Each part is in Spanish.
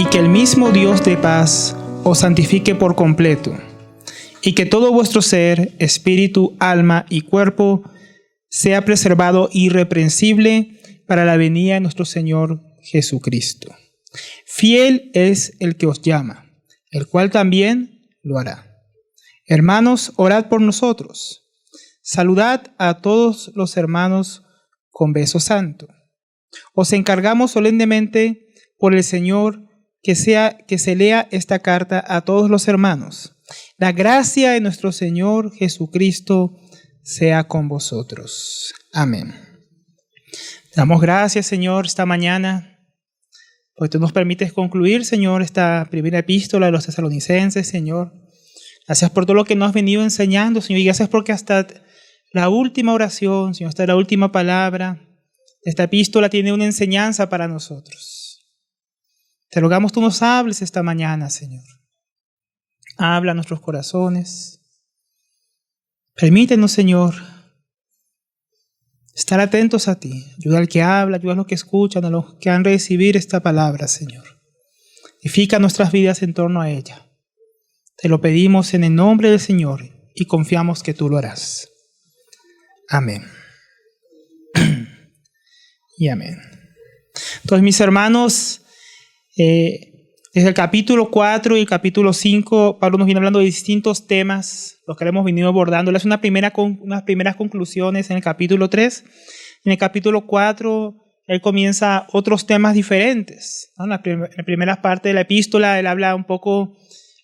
y que el mismo Dios de paz os santifique por completo, y que todo vuestro ser, espíritu, alma y cuerpo sea preservado irreprensible para la venida de nuestro Señor Jesucristo. Fiel es el que os llama, el cual también lo hará. Hermanos, orad por nosotros. Saludad a todos los hermanos con beso santo. Os encargamos solemnemente por el Señor que se lea esta carta a todos los hermanos. La gracia de nuestro Señor Jesucristo sea con vosotros. Amén. Damos gracias, Señor, esta mañana, porque tú nos permites concluir, Señor, esta primera epístola de los tesalonicenses, Señor. Gracias por todo lo que nos has venido enseñando, Señor, y gracias porque hasta la última oración, Señor, hasta la última palabra de esta epístola tiene una enseñanza para nosotros. Te rogamos tú nos hables esta mañana, Señor. Habla a nuestros corazones. Permítenos, Señor, estar atentos a ti. Ayuda al que habla, ayuda a los que escuchan, a los que han de recibir esta palabra, Señor. Edifica nuestras vidas en torno a ella. Te lo pedimos en el nombre del Señor y confiamos que tú lo harás. Amén. Y amén. Entonces, mis hermanos, desde el capítulo 4 y el capítulo 5, Pablo nos viene hablando de distintos temas, los que hemos venido abordando. Le hace unas primeras conclusiones en el capítulo 3. En el capítulo 4, él comienza otros temas diferentes, ¿no? En la primera parte de la epístola, él habla un poco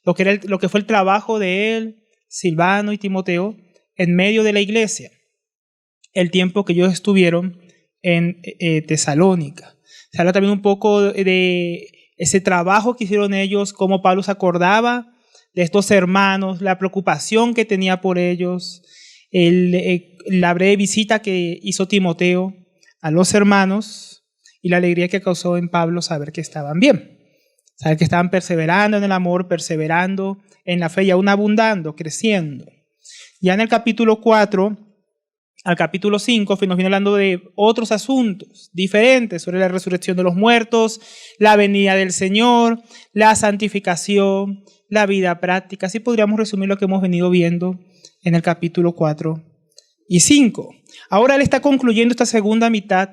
lo que fue el trabajo de él, Silvano y Timoteo, en medio de la iglesia, el tiempo que ellos estuvieron en Tesalónica. Se habla también un poco de ese trabajo que hicieron ellos, cómo Pablo se acordaba de estos hermanos, la preocupación que tenía por ellos, la breve visita que hizo Timoteo a los hermanos y la alegría que causó en Pablo saber que estaban bien, saber que estaban perseverando en el amor, perseverando en la fe y aún abundando, creciendo. Ya en el capítulo 4 al capítulo 5 nos viene hablando de otros asuntos diferentes sobre la resurrección de los muertos, la venida del Señor, la santificación, la vida práctica. Así podríamos resumir lo que hemos venido viendo en el capítulo 4 y 5. Ahora él está concluyendo esta segunda mitad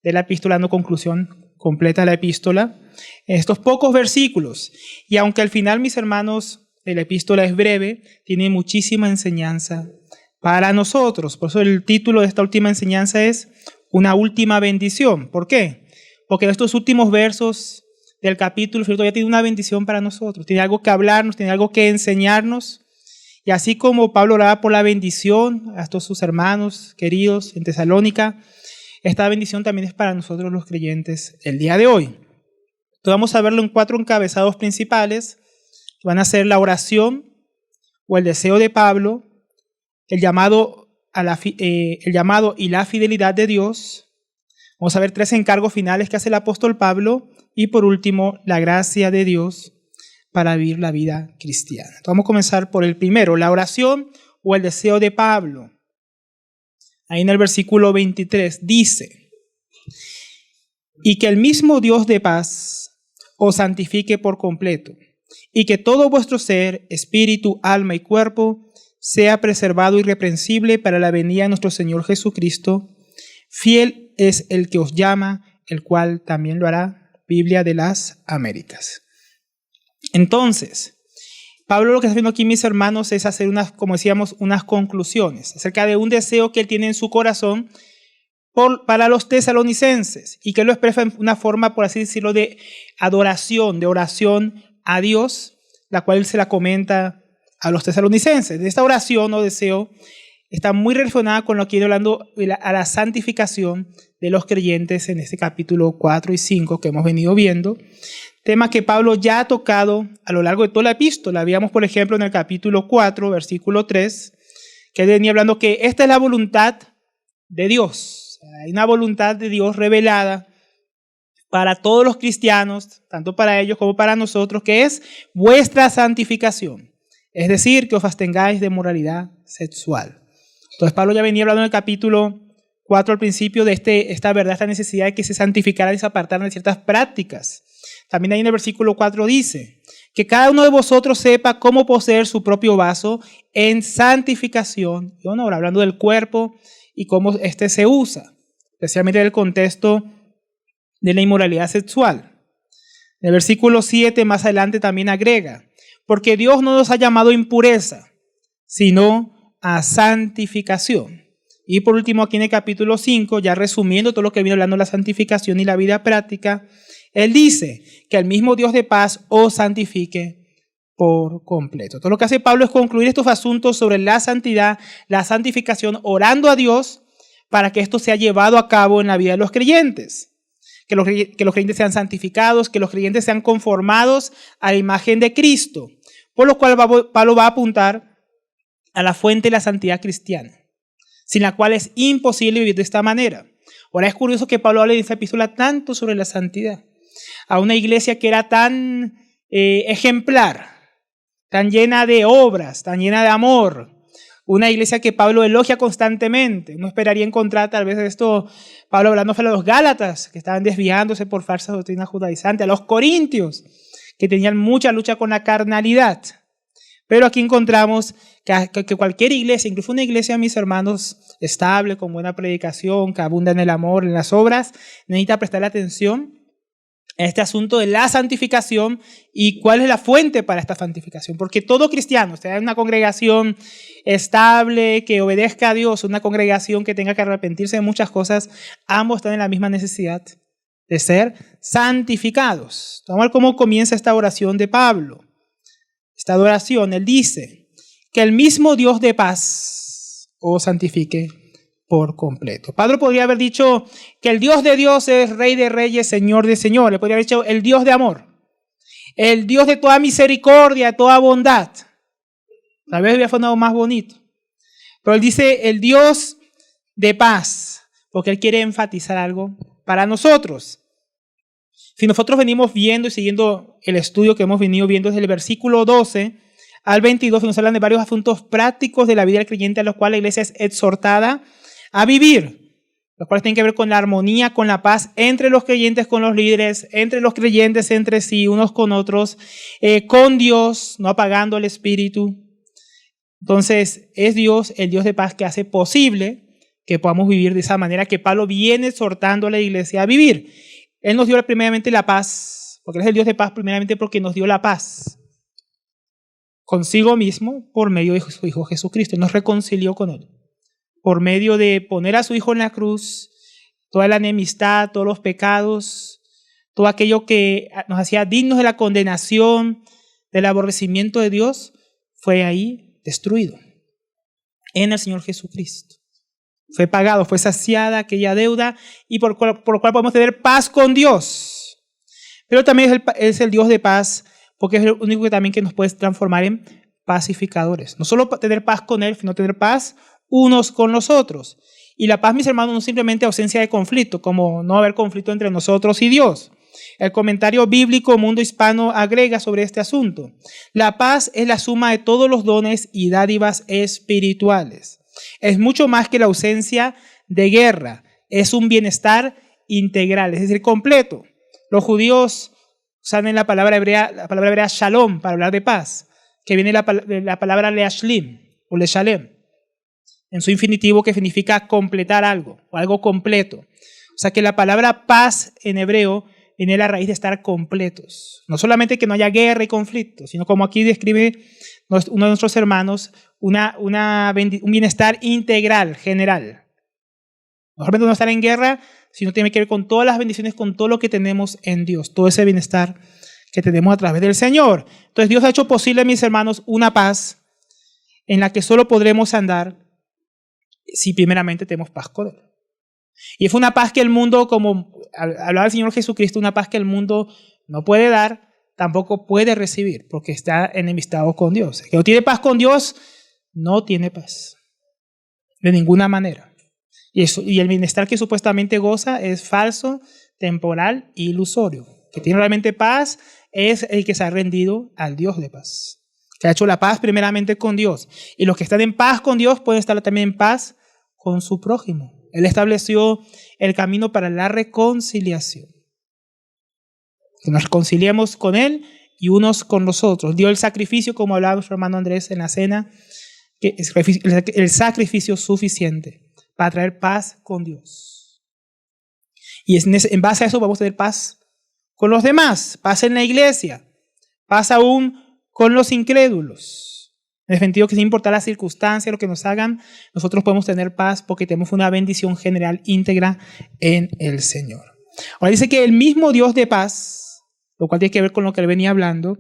de la epístola, dando conclusión completa de la epístola, en estos pocos versículos. Y aunque al final, mis hermanos, la epístola es breve, tiene muchísima enseñanza para nosotros. Por eso el título de esta última enseñanza es Una última bendición. ¿Por qué? Porque estos últimos versos del capítulo todavía tiene una bendición para nosotros. Tiene algo que hablarnos, tiene algo que enseñarnos. Y así como Pablo oraba por la bendición a todos sus hermanos queridos en Tesalónica, esta bendición también es para nosotros los creyentes el día de hoy. Entonces vamos a verlo en 4 encabezados principales. Van a ser la oración o el deseo de Pablo, el llamado y la fidelidad de Dios. Vamos a ver 3 encargos finales que hace el apóstol Pablo. Y por último, la gracia de Dios para vivir la vida cristiana. Entonces vamos a comenzar por el primero, la oración o el deseo de Pablo. Ahí en el versículo 23 dice: y que el mismo Dios de paz os santifique por completo, y que todo vuestro ser, espíritu, alma y cuerpo sea preservado irreprensible para la venida de nuestro Señor Jesucristo. Fiel es el que os llama, el cual también lo hará. Biblia de las Américas. Entonces, Pablo lo que está haciendo aquí, mis hermanos, es hacer como decíamos, unas conclusiones acerca de un deseo que él tiene en su corazón para los tesalonicenses y que lo expresa en una forma, por así decirlo, de adoración, de oración a Dios, la cual se la comenta a los tesalonicenses. De esta oración o deseo está muy relacionada con lo que viene hablando a la santificación de los creyentes en este capítulo 4 y 5 que hemos venido viendo. Tema que Pablo ya ha tocado a lo largo de toda la epístola. Veamos, por ejemplo, en el capítulo 4, versículo 3, que él venía hablando que esta es la voluntad de Dios. Hay una voluntad de Dios revelada para todos los cristianos, tanto para ellos como para nosotros, que es vuestra santificación. Es decir, que os abstengáis de moralidad sexual. Entonces Pablo ya venía hablando en el capítulo 4 al principio de esta verdad, esta necesidad de que se santificaran y se apartaran de ciertas prácticas. También ahí en el versículo 4 dice que cada uno de vosotros sepa cómo poseer su propio vaso en santificación y honor, hablando del cuerpo y cómo este se usa, especialmente en el contexto de la inmoralidad sexual. En el versículo 7 más adelante también agrega, porque Dios no nos ha llamado a impureza, sino a santificación. Y por último, aquí en el capítulo 5, ya resumiendo todo lo que viene hablando de la santificación y la vida práctica, él dice que el mismo Dios de paz os santifique por completo. Todo lo que hace Pablo es concluir estos asuntos sobre la santidad, la santificación, orando a Dios para que esto sea llevado a cabo en la vida de los creyentes. Que los creyentes sean santificados, que los creyentes sean conformados a la imagen de Cristo. Por lo cual Pablo va a apuntar a la fuente de la santidad cristiana, sin la cual es imposible vivir de esta manera. Ahora es curioso que Pablo hable en esta epístola tanto sobre la santidad, a una iglesia que era tan ejemplar, tan llena de obras, tan llena de amor, una iglesia que Pablo elogia constantemente. Uno esperaría encontrar tal vez esto, Pablo hablando a los Gálatas, que estaban desviándose por falsas doctrinas judaizantes, a los Corintios, que tenían mucha lucha con la carnalidad. Pero aquí encontramos que cualquier iglesia, incluso una iglesia, mis hermanos, estable, con buena predicación, que abunda en el amor, en las obras, necesita prestarle atención a este asunto de la santificación y cuál es la fuente para esta santificación. Porque todo cristiano, sea una congregación estable, que obedezca a Dios, una congregación que tenga que arrepentirse de muchas cosas, ambos están en la misma necesidad de ser santificados. Vamos a ver cómo comienza esta oración de Pablo. Esta adoración, él dice que el mismo Dios de paz os santifique por completo. Pablo podría haber dicho que el Dios de Dios es Rey de reyes, Señor de señores. Podría haber dicho el Dios de amor, el Dios de toda misericordia, toda bondad. Tal vez hubiera sonado más bonito. Pero él dice el Dios de paz, porque él quiere enfatizar algo para nosotros. Si nosotros venimos viendo y siguiendo el estudio que hemos venido viendo desde el versículo 12 al 22, nos hablan de varios asuntos prácticos de la vida del creyente a los cuales la iglesia es exhortada a vivir, los cuales tienen que ver con la armonía, con la paz entre los creyentes con los líderes, entre los creyentes entre sí, unos con otros, con Dios, no apagando el espíritu. Entonces, es Dios, el Dios de paz, que hace posible que podamos vivir de esa manera que Pablo viene exhortando a la iglesia a vivir. Él nos dio primeramente la paz, porque Él es el Dios de paz primeramente porque nos dio la paz consigo mismo por medio de su Hijo Jesucristo. Nos reconcilió con Él por medio de poner a su Hijo en la cruz, toda la enemistad, todos los pecados, todo aquello que nos hacía dignos de la condenación, del aborrecimiento de Dios, fue ahí destruido en el Señor Jesucristo. Fue pagado, fue saciada aquella deuda y por lo cual podemos tener paz con Dios. Pero también es el Dios de paz porque es el único que también que nos puede transformar en pacificadores. No solo tener paz con Él, sino tener paz unos con los otros. Y la paz, mis hermanos, no es simplemente ausencia de conflicto, como no haber conflicto entre nosotros y Dios. El comentario bíblico Mundo Hispano agrega sobre este asunto. La paz es la suma de todos los dones y dádivas espirituales. Es mucho más que la ausencia de guerra. Es un bienestar integral, es decir, completo. Los judíos usan en la palabra hebrea shalom para hablar de paz, que viene de la palabra leashlim o leshalem, en su infinitivo, que significa completar algo o algo completo. O sea que la palabra paz en hebreo viene de la raíz de estar completos. No solamente que no haya guerra y conflicto, sino como aquí describe uno de nuestros hermanos, un bienestar integral, general. No solamente no estar en guerra, sino tiene que ver con todas las bendiciones, con todo lo que tenemos en Dios, todo ese bienestar que tenemos a través del Señor. Entonces Dios ha hecho posible, mis hermanos, una paz en la que solo podremos andar si primeramente tenemos paz con Él. Y fue una paz que el mundo, como hablaba el Señor Jesucristo, una paz que el mundo no puede dar, tampoco puede recibir, porque está enemistado con Dios. El que no tiene paz con Dios, no tiene paz, de ninguna manera. Y el bienestar que supuestamente goza es falso, temporal e ilusorio. El que tiene realmente paz es el que se ha rendido al Dios de paz, que ha hecho la paz primeramente con Dios. Y los que están en paz con Dios pueden estar también en paz con su prójimo. Él estableció el camino para la reconciliación. Que nos reconciliemos con Él y unos con los otros. Dio el sacrificio, como hablaba nuestro hermano Andrés en la cena, que es el sacrificio suficiente para traer paz con Dios. Y en base a eso vamos a tener paz con los demás, paz en la iglesia, paz aún con los incrédulos. En el sentido que sin importar las circunstancias, lo que nos hagan, nosotros podemos tener paz porque tenemos una bendición general íntegra en el Señor. Ahora dice que el mismo Dios de paz, lo cual tiene que ver con lo que él venía hablando,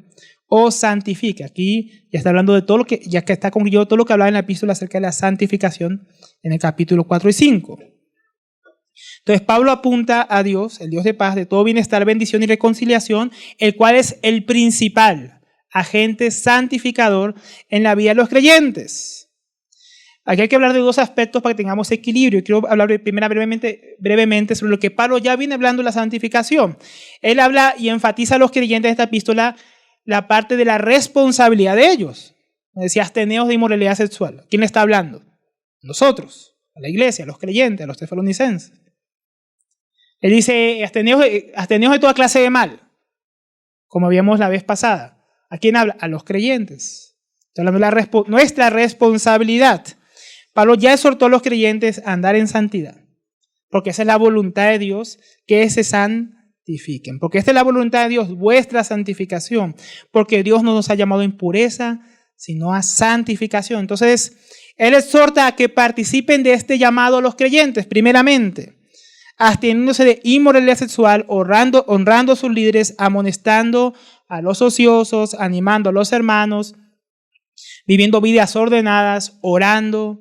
os santifica. Aquí ya está hablando de todo lo que, ya que está concluyendo todo lo que hablaba en la epístola acerca de la santificación en el capítulo 4 y 5. Entonces Pablo apunta a Dios, el Dios de paz, de todo bienestar, bendición y reconciliación, el cual es el principal agente santificador en la vida de los creyentes. Aquí hay que hablar de dos aspectos para que tengamos equilibrio. Quiero hablar primero brevemente sobre lo que Pablo ya viene hablando de la santificación. Él habla y enfatiza a los creyentes de esta epístola la parte de la responsabilidad de ellos. Decía, absteneos de inmoralidad sexual. ¿Quién le está hablando? Nosotros, a la iglesia, a los creyentes, a los tesalonicenses. Él dice, absteneos de toda clase de mal, como habíamos la vez pasada. ¿A quién habla? A los creyentes. Está hablando de nuestra responsabilidad. Pablo ya exhortó a los creyentes a andar en santidad, porque esa es la voluntad de Dios, que se santifiquen. Porque esta es la voluntad de Dios, vuestra santificación, porque Dios no nos ha llamado a impureza, sino a santificación. Entonces, él exhorta a que participen de este llamado a los creyentes, primeramente, absteniéndose de inmoralidad sexual, honrando a sus líderes, amonestando a los ociosos, animando a los hermanos, viviendo vidas ordenadas, orando,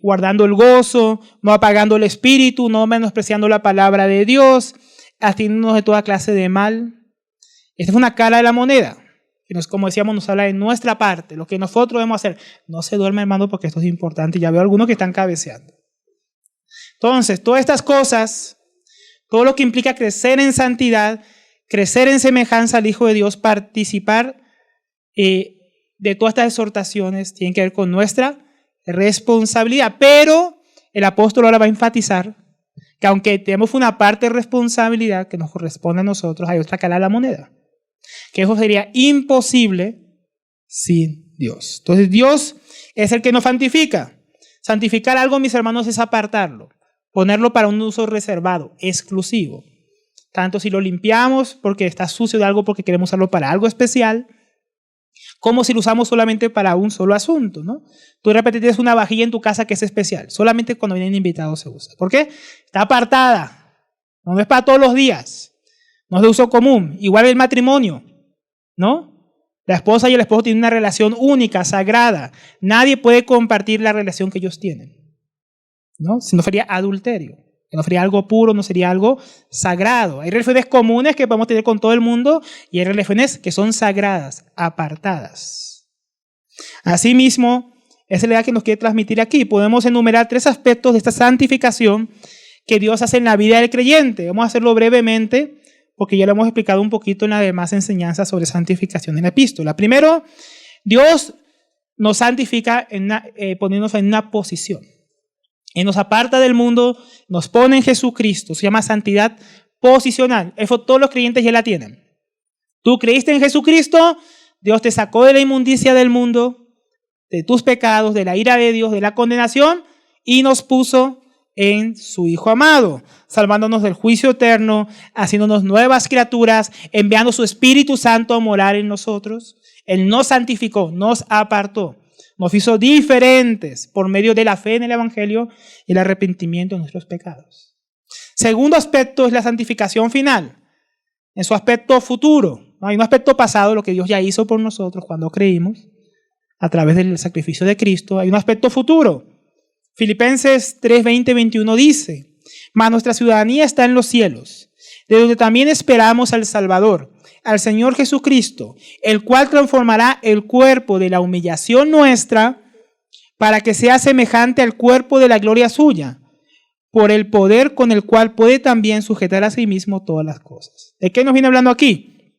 guardando el gozo, no apagando el espíritu, no menospreciando la palabra de Dios, absteniéndonos de toda clase de mal. Esta es una cara de la moneda, que como decíamos, nos habla de nuestra parte, lo que nosotros debemos hacer. No se duerme, hermano, porque esto es importante. Ya veo algunos que están cabeceando. Entonces, todas estas cosas, todo lo que implica crecer en santidad, crecer en semejanza al Hijo de Dios, participar de todas estas exhortaciones, tienen que ver con nuestra responsabilidad. Pero el apóstol ahora va a enfatizar que aunque tenemos una parte de responsabilidad que nos corresponde a nosotros, hay otra cara de la moneda. Que eso sería imposible sin Dios. Entonces Dios es el que nos santifica. Santificar algo, mis hermanos, es apartarlo. Ponerlo para un uso reservado, exclusivo. Tanto si lo limpiamos porque está sucio de algo, porque queremos usarlo para algo especial, como si lo usamos solamente para un solo asunto, ¿no? Tú de repente tienes una vajilla en tu casa que es especial. Solamente cuando vienen invitados se usa. ¿Por qué? Está apartada. No es para todos los días. No es de uso común. Igual el matrimonio, ¿no? La esposa y el esposo tienen una relación única, sagrada. Nadie puede compartir la relación que ellos tienen, ¿no? Si no sería adulterio, no sería algo puro, no sería algo sagrado. Hay relaciones comunes que podemos tener con todo el mundo y hay relaciones que son sagradas, apartadas. Asimismo, esa es la idea que nos quiere transmitir aquí. Podemos enumerar 3 aspectos de esta santificación que Dios hace en la vida del creyente. Vamos a hacerlo brevemente porque ya lo hemos explicado un poquito en las demás enseñanzas sobre santificación en la epístola. Primero, Dios nos santifica poniéndonos en una posición. Y nos aparta del mundo, nos pone en Jesucristo. Se llama santidad posicional. Eso todos los creyentes ya la tienen. Tú creíste en Jesucristo, Dios te sacó de la inmundicia del mundo, de tus pecados, de la ira de Dios, de la condenación, y nos puso en su Hijo amado, salvándonos del juicio eterno, haciéndonos nuevas criaturas, enviando su Espíritu Santo a morar en nosotros. Él nos santificó, nos apartó. Nos hizo diferentes por medio de la fe en el Evangelio y el arrepentimiento de nuestros pecados. Segundo aspecto es la santificación final. En su aspecto futuro. No hay un aspecto pasado, lo que Dios ya hizo por nosotros cuando creímos, a través del sacrificio de Cristo. Hay un aspecto futuro. Filipenses 3, 20, 21 dice, mas nuestra ciudadanía está en los cielos, de donde también esperamos al Salvador, al Señor Jesucristo, el cual transformará el cuerpo de la humillación nuestra para que sea semejante al cuerpo de la gloria suya, por el poder con el cual puede también sujetar a sí mismo todas las cosas. ¿De qué nos viene hablando aquí?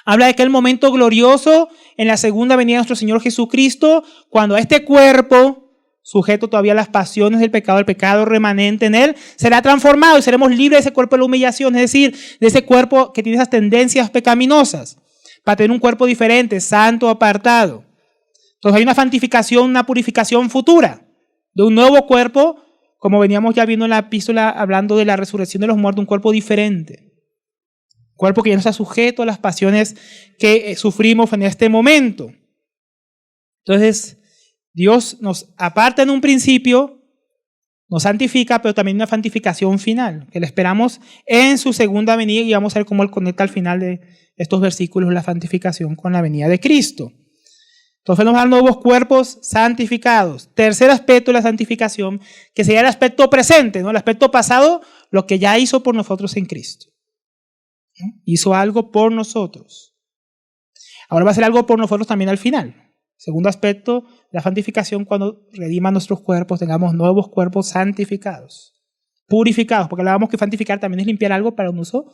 Habla de aquel momento glorioso en la segunda venida de nuestro Señor Jesucristo, cuando este cuerpo sujeto todavía a las pasiones del pecado, el pecado remanente en él, será transformado y seremos libres de ese cuerpo de la humillación, es decir, de ese cuerpo que tiene esas tendencias pecaminosas, para tener un cuerpo diferente, santo, apartado. Entonces hay una santificación, una purificación futura de un nuevo cuerpo, como veníamos ya viendo en la epístola hablando de la resurrección de los muertos, un cuerpo diferente. Un cuerpo que ya no está sujeto a las pasiones que sufrimos en este momento. Entonces, Dios nos aparta en un principio, nos santifica, pero también una santificación final, que le esperamos en su segunda venida, y vamos a ver cómo Él conecta al final de estos versículos la santificación con la venida de Cristo. Entonces nos dan nuevos cuerpos santificados. Tercer aspecto de la santificación, que sería el aspecto presente, ¿no? El aspecto pasado, lo que ya hizo por nosotros en Cristo, ¿no? Hizo algo por nosotros. Ahora va a hacer algo por nosotros también al final. Segundo aspecto, la santificación, cuando redima nuestros cuerpos, tengamos nuevos cuerpos santificados, purificados, porque hablábamos que santificar también es limpiar algo para un uso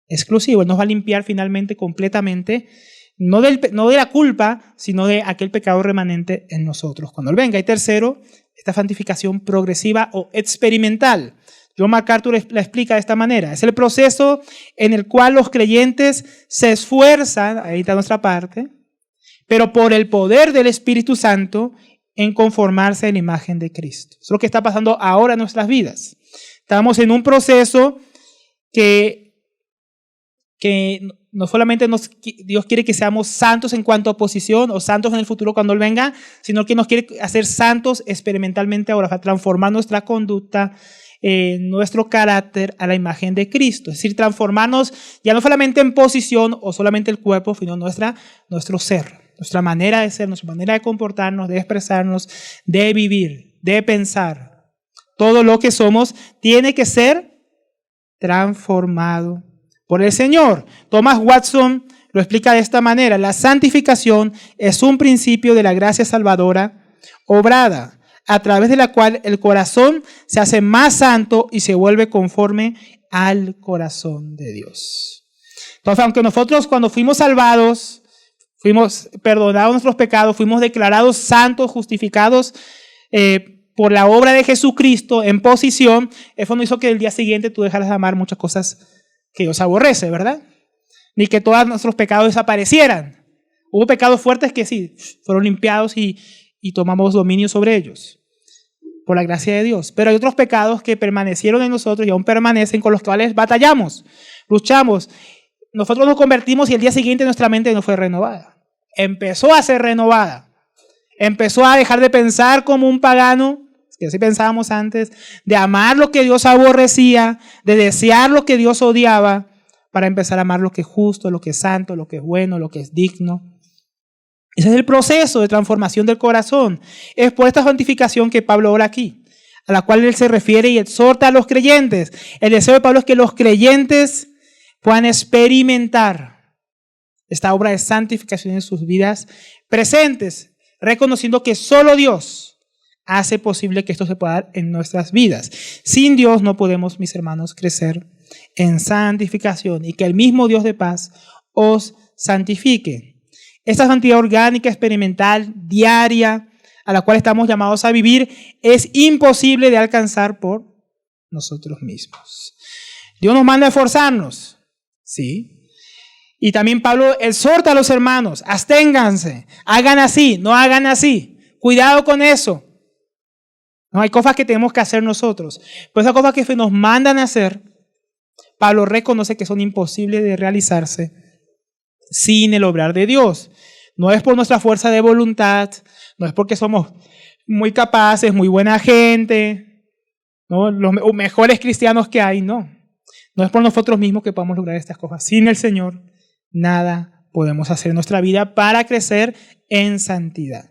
exclusivo. Él nos va a limpiar finalmente, completamente, no de la culpa, sino de aquel pecado remanente en nosotros cuando Él venga. Y tercero, esta santificación progresiva o experimental. John MacArthur la explica de esta manera. Es el proceso en el cual los creyentes se esfuerzan, ahí está nuestra parte, pero por el poder del Espíritu Santo en conformarse a la imagen de Cristo. Eso es lo que está pasando ahora en nuestras vidas. Estamos en un proceso que no solamente Dios quiere que seamos santos en cuanto a posición o santos en el futuro cuando Él venga, sino que nos quiere hacer santos experimentalmente ahora, para transformar nuestra conducta, nuestro carácter a la imagen de Cristo. Es decir, transformarnos ya no solamente en posición o solamente el cuerpo, sino nuestro ser. Nuestra manera de ser, nuestra manera de comportarnos, de expresarnos, de vivir, de pensar. Todo lo que somos tiene que ser transformado por el Señor. Thomas Watson lo explica de esta manera. La santificación es un principio de la gracia salvadora obrada, a través de la cual el corazón se hace más santo y se vuelve conforme al corazón de Dios. Entonces, aunque nosotros cuando fuimos salvados, fuimos perdonados nuestros pecados, fuimos declarados santos, justificados por la obra de Jesucristo en posición, eso no hizo que el día siguiente tú dejaras de amar muchas cosas que Dios aborrece, ¿verdad? Ni que todos nuestros pecados desaparecieran. Hubo pecados fuertes que sí, fueron limpiados y tomamos dominio sobre ellos, por la gracia de Dios. Pero hay otros pecados que permanecieron en nosotros y aún permanecen, con los cuales batallamos, luchamos. Nosotros nos convertimos y el día siguiente nuestra mente no fue renovada. Empezó a ser renovada. Empezó a dejar de pensar como un pagano, que así pensábamos antes, de amar lo que Dios aborrecía, de desear lo que Dios odiaba, para empezar a amar lo que es justo, lo que es santo, lo que es bueno, lo que es digno. Ese es el proceso de transformación del corazón. Es por esta santificación que Pablo ora aquí, a la cual él se refiere y exhorta a los creyentes. El deseo de Pablo es que los creyentes puedan experimentar esta obra de santificación en sus vidas presentes, reconociendo que solo Dios hace posible que esto se pueda dar en nuestras vidas. Sin Dios no podemos, mis hermanos, crecer en santificación, y que el mismo Dios de paz os santifique. Esta santidad orgánica, experimental, diaria, a la cual estamos llamados a vivir, es imposible de alcanzar por nosotros mismos. Dios nos manda a esforzarnos, ¿sí? Y también Pablo exhorta a los hermanos: absténganse, hagan así, no hagan así. Cuidado con eso. No hay cosas que tenemos que hacer nosotros. Pero esas cosas que nos mandan a hacer, Pablo reconoce que son imposibles de realizarse sin el obrar de Dios. No es por nuestra fuerza de voluntad, no es porque somos muy capaces, muy buena gente, ¿no? Los mejores cristianos que hay, no. No es por nosotros mismos que podamos lograr estas cosas. Sin el Señor, nada podemos hacer en nuestra vida para crecer en santidad.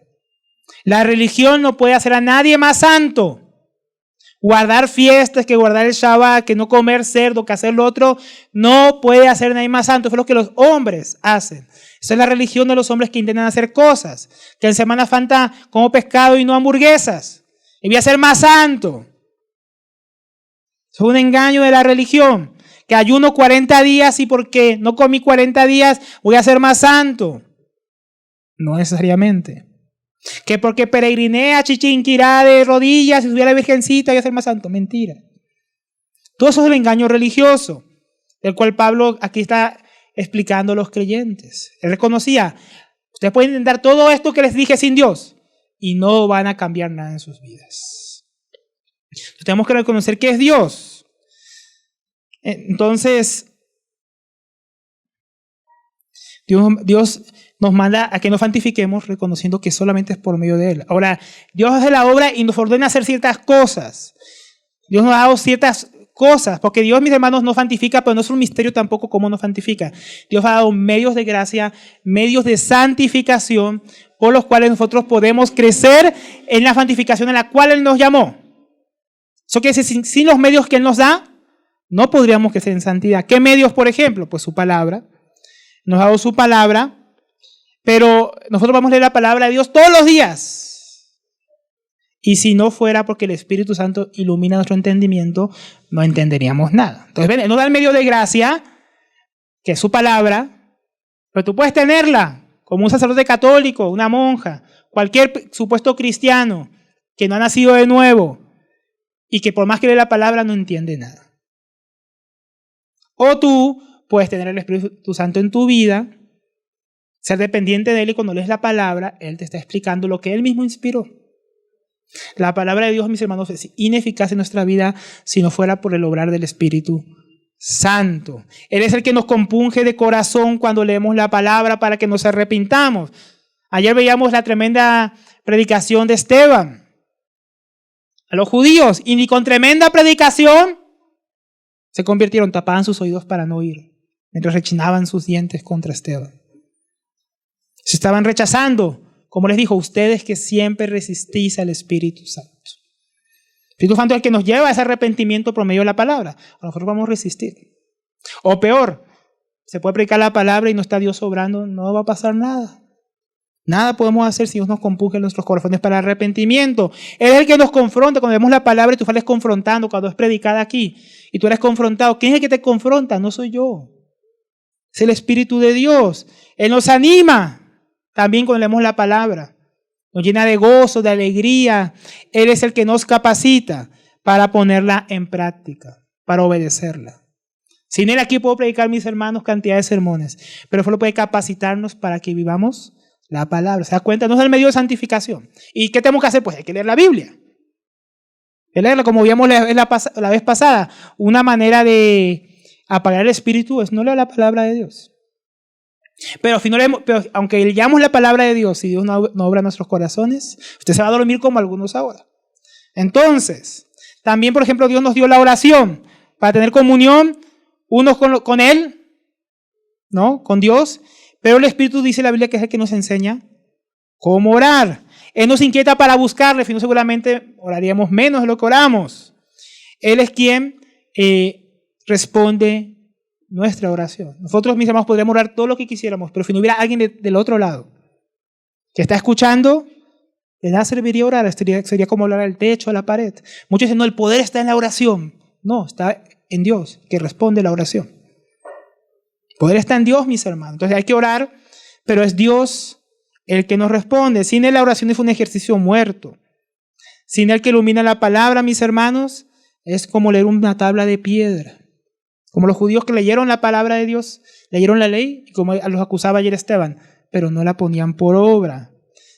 La religión no puede hacer a nadie más santo. Guardar fiestas, que guardar el Shabbat, que no comer cerdo, que hacer lo otro, no puede hacer a nadie más santo. Eso es lo que los hombres hacen. Esa es la religión de los hombres que intentan hacer cosas. Que en Semana Santa como pescado y no hamburguesas. Y voy a ser más santo. Es un engaño de la religión. Que ayuno 40 días y porque no comí 40 días voy a ser más santo. No necesariamente. Que porque peregriné a Chichinquirá de rodillas y subí a la Virgencita voy a ser más santo. Mentira. Todo eso es el engaño religioso, del cual Pablo aquí está explicando a los creyentes. Él reconocía, ustedes pueden intentar todo esto que les dije sin Dios y no van a cambiar nada en sus vidas. Entonces, tenemos que reconocer que es Dios. Entonces, Dios nos manda a que nos santifiquemos reconociendo que solamente es por medio de Él. Ahora, Dios hace la obra y nos ordena hacer ciertas cosas. Dios nos ha dado ciertas cosas, porque Dios, mis hermanos, nos santifica, pero no es un misterio tampoco cómo nos santifica. Dios ha dado medios de gracia, medios de santificación, por los cuales nosotros podemos crecer en la santificación en la cual Él nos llamó. Eso quiere decir, sin los medios que Él nos da, no podríamos crecer en santidad. ¿Qué medios, por ejemplo? Pues su palabra. Nos ha dado su palabra, pero nosotros vamos a leer la palabra de Dios todos los días. Y si no fuera porque el Espíritu Santo ilumina nuestro entendimiento, no entenderíamos nada. Entonces, ven, Él nos da el medio de gracia, que es su palabra, pero tú puedes tenerla como un sacerdote católico, una monja, cualquier supuesto cristiano que no ha nacido de nuevo y que por más que lee la palabra no entiende nada. O tú puedes tener el Espíritu Santo en tu vida, ser dependiente de Él y cuando lees la palabra, Él te está explicando lo que Él mismo inspiró. La palabra de Dios, mis hermanos, es ineficaz en nuestra vida si no fuera por el obrar del Espíritu Santo. Él es el que nos compunge de corazón cuando leemos la palabra para que nos arrepintamos. Ayer veíamos la tremenda predicación de Esteban a los judíos y ni con tremenda predicación se convirtieron, tapaban sus oídos para no oír, mientras rechinaban sus dientes contra Esteban. Se estaban rechazando. Como les dijo, ustedes que siempre resistís al Espíritu Santo. El Espíritu Santo es el que nos lleva a ese arrepentimiento por medio de la palabra. A nosotros vamos a resistir. O peor, se puede predicar la palabra y no está Dios obrando, no va a pasar nada. Nada podemos hacer si Dios nos compunge en nuestros corazones para arrepentimiento. Él es el que nos confronta cuando vemos la palabra y tú sales confrontando cuando es predicada aquí. Y tú eres confrontado. ¿Quién es el que te confronta? No soy yo. Es el Espíritu de Dios. Él nos anima. También cuando leemos la palabra, nos llena de gozo, de alegría. Él es el que nos capacita para ponerla en práctica, para obedecerla. Sin Él aquí puedo predicar, mis hermanos, cantidad de sermones, pero solo puede capacitarnos para que vivamos la palabra. ¿Se da cuenta? No es el medio de santificación. ¿Y qué tenemos que hacer? Pues hay que leer la Biblia. Hay que leerla, como vimos la vez pasada. Una manera de apagar el espíritu es no leer la palabra de Dios. Pero aunque leamos la palabra de Dios y Dios no obra en nuestros corazones, usted se va a dormir como algunos ahora. Entonces, también, por ejemplo, Dios nos dio la oración para tener comunión unos con Él, ¿no? Con Dios. Pero el Espíritu dice en la Biblia que es el que nos enseña cómo orar. Él nos inquieta para buscarle, si no seguramente oraríamos menos de lo que oramos. Él es quien responde nuestra oración. Nosotros, mis hermanos, podríamos orar todo lo que quisiéramos, pero si no hubiera alguien del otro lado que está escuchando, de nada serviría orar, sería como hablar al techo, a la pared. Muchos dicen, no, el poder está en la oración. No, está en Dios, que responde la oración. El poder está en Dios, mis hermanos. Entonces hay que orar, pero es Dios el que nos responde. Sin Él la oración es un ejercicio muerto. Sin Él que ilumina la palabra, mis hermanos, es como leer una tabla de piedra. Como los judíos que leyeron la palabra de Dios, leyeron la ley, y como los acusaba ayer Esteban, pero no la ponían por obra.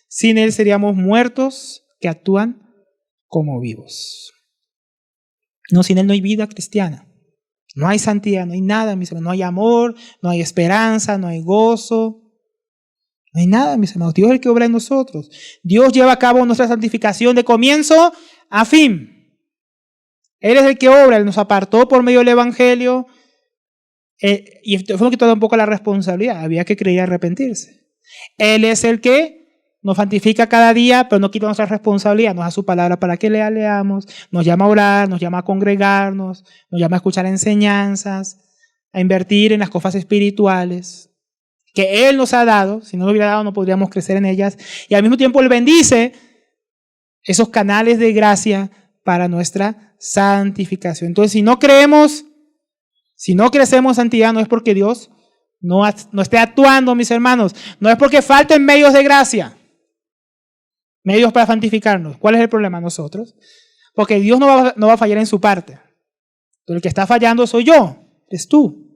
Sin Él seríamos muertos que actúan como vivos. No, sin Él no hay vida cristiana. No hay santidad, no hay nada, mis hermanos. No hay amor, no hay esperanza, no hay gozo. No hay nada, mis hermanos. Dios es el que obra en nosotros. Dios lleva a cabo nuestra santificación de comienzo a fin. Él es el que obra, Él nos apartó por medio del Evangelio y fue lo que quitó un poco la responsabilidad, había que creer y arrepentirse. Él es el que nos santifica cada día, pero no quita nuestra responsabilidad, nos da su palabra para que leamos, nos llama a orar, nos llama a congregarnos, nos llama a escuchar enseñanzas, a invertir en las cosas espirituales que Él nos ha dado. Si no lo hubiera dado no podríamos crecer en ellas, y al mismo tiempo Él bendice esos canales de gracia para nuestra santificación. Entonces, si no crecemos en santidad, no es porque Dios no esté actuando, mis hermanos. No es porque falten medios de gracia. medios para santificarnos. ¿Cuál es el problema? Nosotros. Porque Dios no va a fallar en su parte. El que está fallando soy yo, es tú.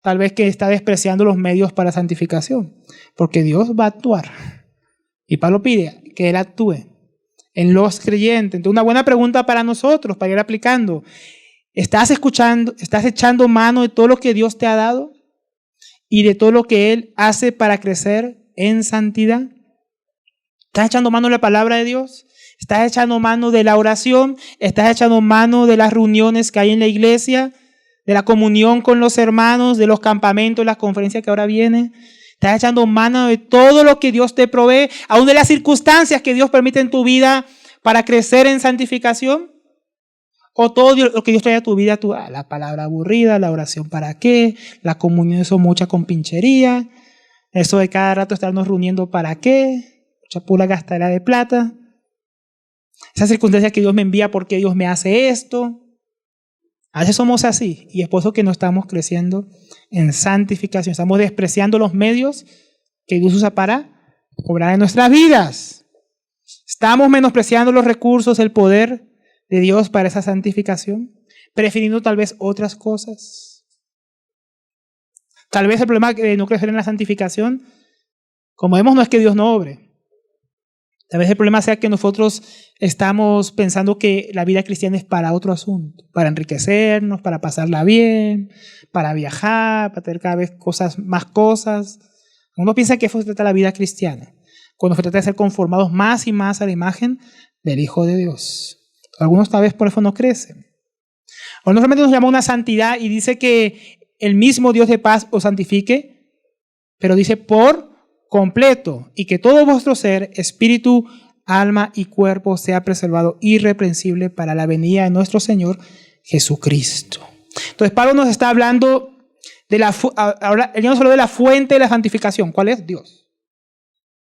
Tal vez que está despreciando los medios para santificación. Porque Dios va a actuar. Y Pablo pide que Él actúe en los creyentes. Entonces, una buena pregunta para nosotros, para ir aplicando. ¿Estás echando mano de todo lo que Dios te ha dado? Y de todo lo que Él hace para crecer en santidad. ¿Estás echando mano de la palabra de Dios? ¿Estás echando mano de la oración? ¿Estás echando mano de las reuniones que hay en la iglesia? ¿De la comunión con los hermanos? ¿De los campamentos, las conferencias que ahora vienen? ¿Estás echando mano de todo lo que Dios te provee? ¿Aún de las circunstancias que Dios permite en tu vida para crecer en santificación? ¿O todo lo que Dios trae a tu vida? La palabra aburrida, la oración para qué, la comunión, eso mucha compinchería, eso de cada rato estarnos reuniendo para qué, mucha pura gastadera de plata. Esas circunstancias que Dios me envía porque Dios me hace esto. A veces somos así y es por eso que no estamos creciendo en santificación. Estamos despreciando los medios que Dios usa para obrar en nuestras vidas. Estamos menospreciando los recursos, el poder de Dios para esa santificación, prefiriendo tal vez otras cosas. Tal vez el problema de no crecer en la santificación, como vemos, no es que Dios no obre. Tal vez el problema sea que nosotros estamos pensando que la vida cristiana es para otro asunto, para enriquecernos, para pasarla bien, para viajar, para tener cada vez más cosas. Uno piensa que eso se trata de la vida cristiana, cuando se trata de ser conformados más y más a la imagen del Hijo de Dios. Algunos tal vez por eso no crecen. O no solamente nos llama una santidad y dice que el mismo Dios de paz os santifique, pero dice por completo, y que todo vuestro ser, espíritu, alma y cuerpo sea preservado irreprensible para la venida de nuestro Señor Jesucristo. Entonces Pablo nos está hablando ahora él nos habló de la fuente de la santificación. ¿Cuál es? Dios.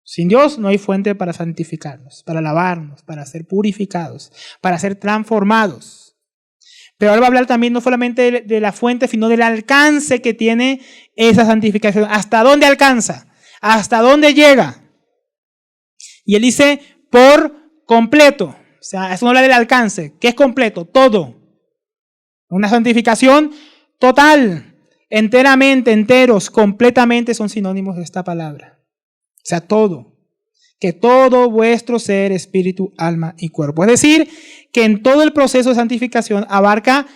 Sin Dios no hay fuente para santificarnos, para lavarnos, para ser purificados, para ser transformados. Pero ahora va a hablar también no solamente de la fuente, sino del alcance que tiene esa santificación. ¿Hasta dónde alcanza? ¿Hasta dónde llega? Y él dice, por completo. O sea, eso no habla del alcance. ¿Qué es completo? Todo. Una santificación total, enteramente, enteros, completamente son sinónimos de esta palabra. O sea, todo. Que todo vuestro ser, espíritu, alma y cuerpo. Es decir, que en todo el proceso de santificación abarca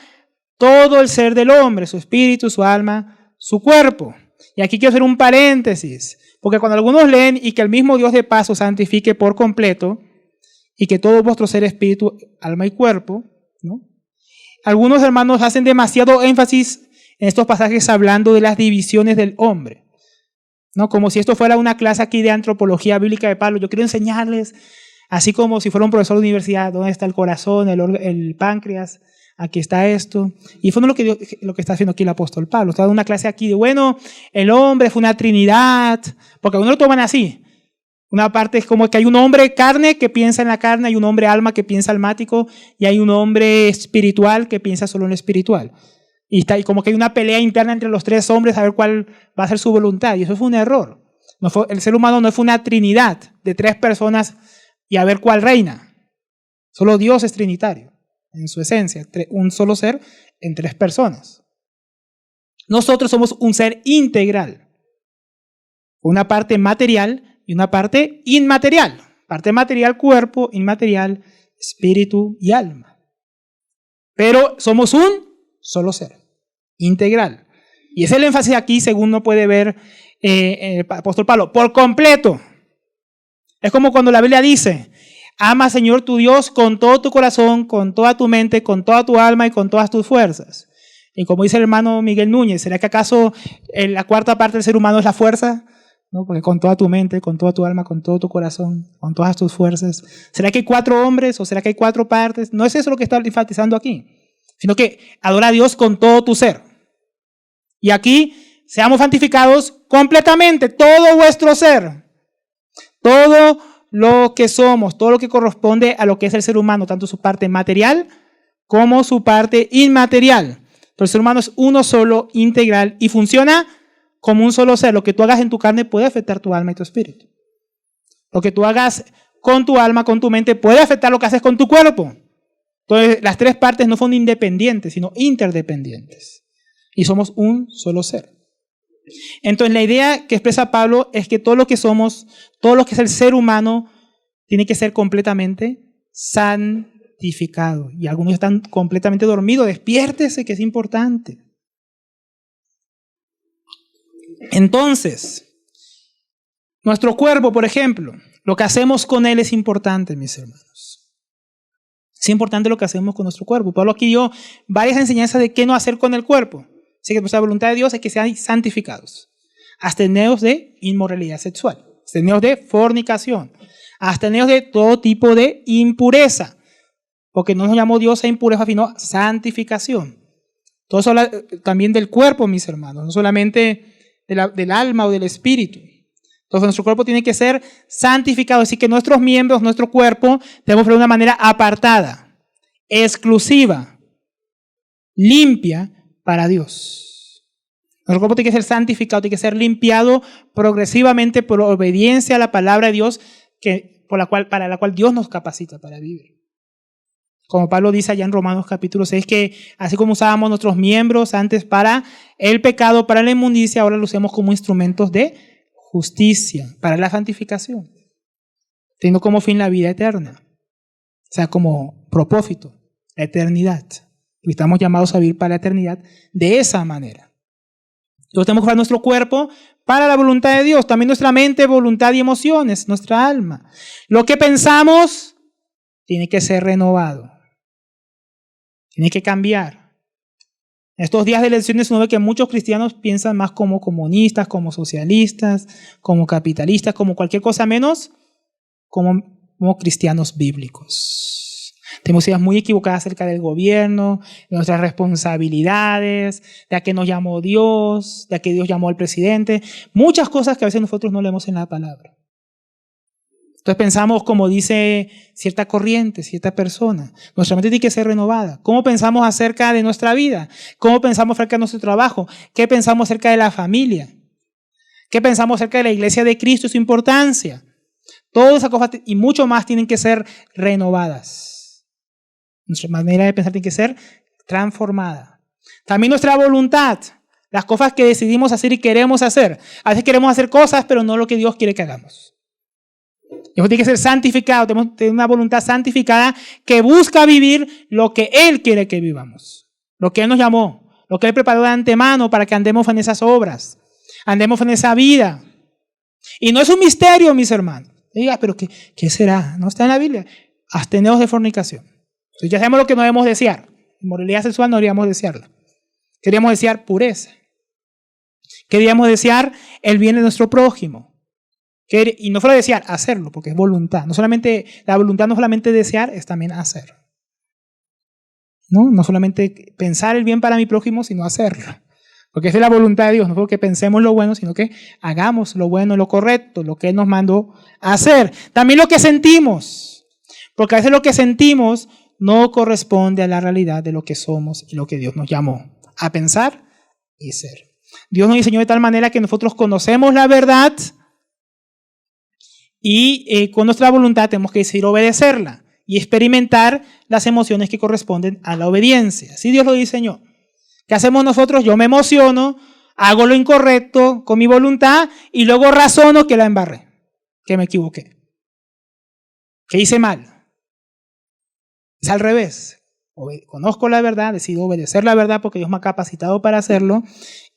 todo el ser del hombre, su espíritu, su alma, su cuerpo. Y aquí quiero hacer un paréntesis, porque cuando algunos leen y que el mismo Dios de paz os santifique por completo, y que todo vuestro ser, espíritu, alma y cuerpo, ¿no? Algunos hermanos hacen demasiado énfasis en estos pasajes hablando de las divisiones del hombre. ¿No? Como si esto fuera una clase aquí de antropología bíblica de Pablo. Yo quiero enseñarles, así como si fuera un profesor de universidad, dónde está el corazón, el páncreas, aquí está esto. Y eso no es lo que está haciendo aquí el apóstol Pablo. Está dando una clase aquí de, bueno, el hombre fue una trinidad, porque algunos lo toman así. Una parte es como que hay un hombre carne que piensa en la carne, hay un hombre alma que piensa almático, y hay un hombre espiritual que piensa solo en lo espiritual. Y como que hay una pelea interna entre los tres hombres a ver cuál va a ser su voluntad. Y eso fue un error. El ser humano no fue una trinidad de tres personas y a ver cuál reina. Solo Dios es trinitario en su esencia. Un solo ser en tres personas. Nosotros somos un ser integral. Una parte material y una parte inmaterial. Parte material, cuerpo, inmaterial, espíritu y alma. Pero somos un solo ser, integral. Y es el énfasis aquí, según no puede ver el apóstol Pablo, por completo. Es como cuando la Biblia dice, ama Señor tu Dios con todo tu corazón, con toda tu mente, con toda tu alma y con todas tus fuerzas. Y como dice el hermano Miguel Núñez, ¿será que acaso la cuarta parte del ser humano es la fuerza? ¿No? Porque con toda tu mente, con toda tu alma, con todo tu corazón, con todas tus fuerzas. ¿Será que hay 4 hombres o será que hay 4 partes? No es eso lo que está enfatizando aquí, sino que adora a Dios con todo tu ser. Y aquí, seamos santificados completamente, todo vuestro ser. Todo lo que somos, todo lo que corresponde a lo que es el ser humano, tanto su parte material como su parte inmaterial. Pero el ser humano es uno solo, integral, y funciona como un solo ser. Lo que tú hagas en tu carne puede afectar tu alma y tu espíritu. Lo que tú hagas con tu alma, con tu mente, puede afectar lo que haces con tu cuerpo. Entonces, las tres partes no son independientes, sino interdependientes. Y somos un solo ser. Entonces, la idea que expresa Pablo es que todo lo que somos, todo lo que es el ser humano, tiene que ser completamente santificado. Y algunos están completamente dormidos. Despiértese, que es importante. Entonces, nuestro cuerpo, por ejemplo, lo que hacemos con él es importante, mis hermanos. Es importante lo que hacemos con nuestro cuerpo. Pablo aquí dio varias enseñanzas de qué no hacer con el cuerpo. Así que nuestra voluntad de Dios es que sean santificados. Absteneos de inmoralidad sexual, absteneos de fornicación, absteneos de todo tipo de impureza. Porque no nos llamó Dios a impureza, sino a santificación. Todo eso habla también del cuerpo, mis hermanos, no solamente del alma o del espíritu. Entonces nuestro cuerpo tiene que ser santificado, así que nuestros miembros, nuestro cuerpo, debemos verlo de una manera apartada, exclusiva, limpia para Dios. Nuestro cuerpo tiene que ser santificado, tiene que ser limpiado progresivamente por obediencia a la palabra de Dios para la cual Dios nos capacita para vivir. Como Pablo dice allá en Romanos capítulo 6, que así como usábamos nuestros miembros antes para el pecado, para la inmundicia, ahora los usamos como instrumentos de justicia, para la santificación, teniendo como fin la vida eterna, o sea, como propósito, la eternidad. Y estamos llamados a vivir para la eternidad de esa manera. Entonces tenemos que usar nuestro cuerpo para la voluntad de Dios, también nuestra mente, voluntad y emociones, nuestra alma. Lo que pensamos tiene que ser renovado. Tiene que cambiar. En estos días de elecciones uno ve que muchos cristianos piensan más como comunistas, como socialistas, como capitalistas, como cualquier cosa menos como cristianos bíblicos. Tenemos ideas muy equivocadas acerca del gobierno, de nuestras responsabilidades, de a qué nos llamó Dios, de a qué Dios llamó al presidente. Muchas cosas que a veces nosotros no leemos en la palabra. Entonces pensamos como dice cierta corriente, cierta persona. Nuestra mente tiene que ser renovada. ¿Cómo pensamos acerca de nuestra vida? ¿Cómo pensamos acerca de nuestro trabajo? ¿Qué pensamos acerca de la familia? ¿Qué pensamos acerca de la iglesia de Cristo y su importancia? Todas esas cosas y mucho más tienen que ser renovadas. Nuestra manera de pensar tiene que ser transformada. También nuestra voluntad, las cosas que decidimos hacer y queremos hacer. A veces queremos hacer cosas, pero no lo que Dios quiere que hagamos. Eso tiene que ser santificado, tenemos que tener una voluntad santificada que busca vivir lo que Él quiere que vivamos, lo que Él nos llamó, lo que Él preparó de antemano para que andemos en esas obras, andemos en esa vida. Y no es un misterio, mis hermanos. Diga, pero ¿qué será? No está en la Biblia. Absteneos de fornicación. Entonces ya sabemos lo que no debemos desear. Inmoralidad sexual no deberíamos desearla. Queríamos desear pureza. Queríamos desear el bien de nuestro prójimo. Y no solo desear, hacerlo, porque es voluntad. La voluntad no solamente desear, es también hacer. No solamente pensar el bien para mi prójimo, sino hacerlo. Porque esa es la voluntad de Dios, no solo que pensemos lo bueno, sino que hagamos lo bueno, lo correcto, lo que Él nos mandó a hacer. También lo que sentimos, porque a veces lo que sentimos no corresponde a la realidad de lo que somos y lo que Dios nos llamó a pensar y ser. Dios nos diseñó de tal manera que nosotros conocemos la verdad y con nuestra voluntad tenemos que decidir obedecerla y experimentar las emociones que corresponden a la obediencia. Así Dios lo diseñó. ¿Qué hacemos nosotros? Yo me emociono, hago lo incorrecto con mi voluntad y luego razono que la embarré, que me equivoqué, que hice mal. Es al revés. Conozco la verdad, decido obedecer la verdad porque Dios me ha capacitado para hacerlo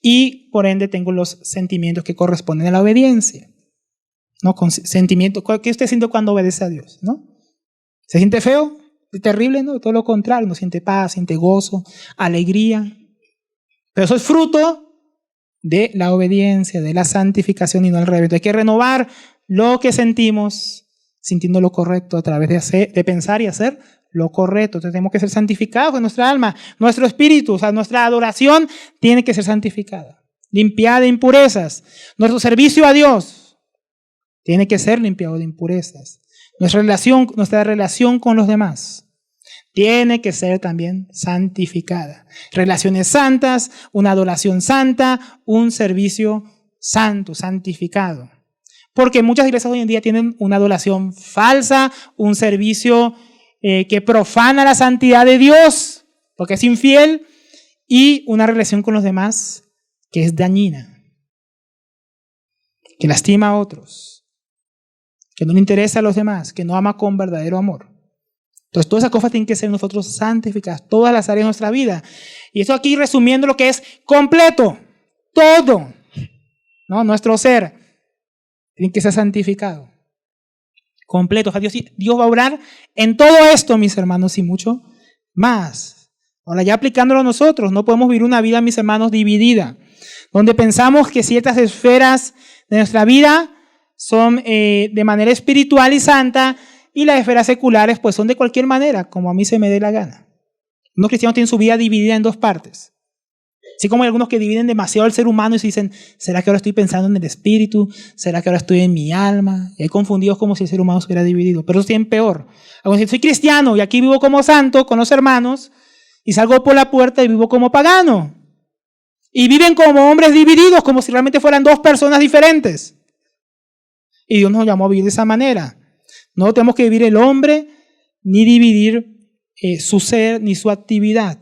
y por ende tengo los sentimientos que corresponden a la obediencia. ¿No? Con sentimientos. ¿Qué usted siente cuando obedece a Dios? ¿No? ¿Se siente feo? ¿Terrible? No, todo lo contrario. Uno siente paz, siente gozo, alegría. Pero eso es fruto de la obediencia, de la santificación y no al revés. Entonces hay que renovar lo que sentimos sintiendo lo correcto a través de pensar y hacer lo correcto. Entonces tenemos que ser santificados en nuestra alma, nuestro espíritu, o sea, nuestra adoración tiene que ser santificada, limpiada de impurezas. Nuestro servicio a Dios tiene que ser limpiado de impurezas. Nuestra relación con los demás tiene que ser también santificada. Relaciones santas, una adoración santa, un servicio santo, santificado. Porque muchas iglesias hoy en día tienen una adoración falsa, un servicio que profana la santidad de Dios, porque es infiel, y una relación con los demás que es dañina, que lastima a otros, que no le interesa a los demás, que no ama con verdadero amor. Entonces, todas esas cosas tienen que ser nosotros santificadas, todas las áreas de nuestra vida. Y esto aquí resumiendo lo que es completo, todo, ¿no? Nuestro ser tiene que ser santificado, completo. O sea, Dios va a obrar en todo esto, mis hermanos, y mucho más. Ahora, ya aplicándolo a nosotros, no podemos vivir una vida, mis hermanos, dividida, donde pensamos que ciertas esferas de nuestra vida son de manera espiritual y santa, y las esferas seculares pues son de cualquier manera, como a mí se me dé la gana. Unos cristianos tienen su vida dividida en dos partes. Así como hay algunos que dividen demasiado el ser humano y se dicen, ¿será que ahora estoy pensando en el espíritu? ¿Será que ahora estoy en mi alma? Y hay confundidos como si el ser humano se hubiera dividido. Pero eso tienen peor. Algunos dicen, soy cristiano y aquí vivo como santo con los hermanos y salgo por la puerta y vivo como pagano. Y viven como hombres divididos, como si realmente fueran dos personas diferentes. Y Dios nos llamó a vivir de esa manera. No tenemos que vivir el hombre, ni dividir su ser, ni su actividad.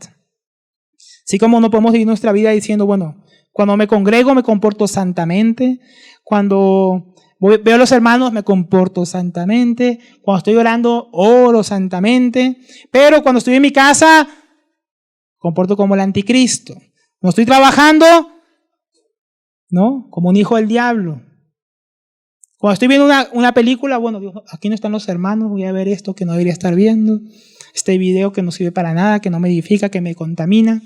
Así como no podemos vivir nuestra vida diciendo, bueno, cuando me congrego me comporto santamente, cuando veo a los hermanos me comporto santamente, cuando estoy orando oro santamente, pero cuando estoy en mi casa comporto como el anticristo. Cuando estoy trabajando, ¿no? Como un hijo del diablo. Cuando estoy viendo una película, bueno, Dios, aquí no están los hermanos, voy a ver esto que no debería estar viendo, este video que no sirve para nada, que no me edifica, que me contamina.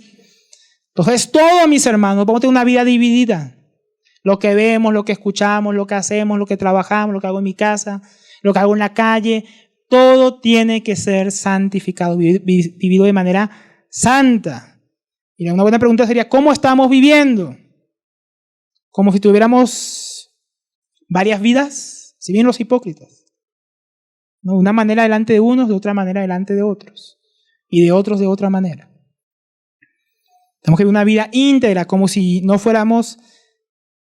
Entonces, todos mis hermanos, vamos a tener una vida dividida. Lo que vemos, lo que escuchamos, lo que hacemos, lo que trabajamos, lo que hago en mi casa, lo que hago en la calle, todo tiene que ser santificado, vivido de manera santa. Y una buena pregunta sería, ¿cómo estamos viviendo? Como si tuviéramos varias vidas, si bien los hipócritas, ¿no? Una manera delante de unos, de otra manera delante de otros, y de otros de otra manera. Tenemos que vivir una vida íntegra, como si no fuéramos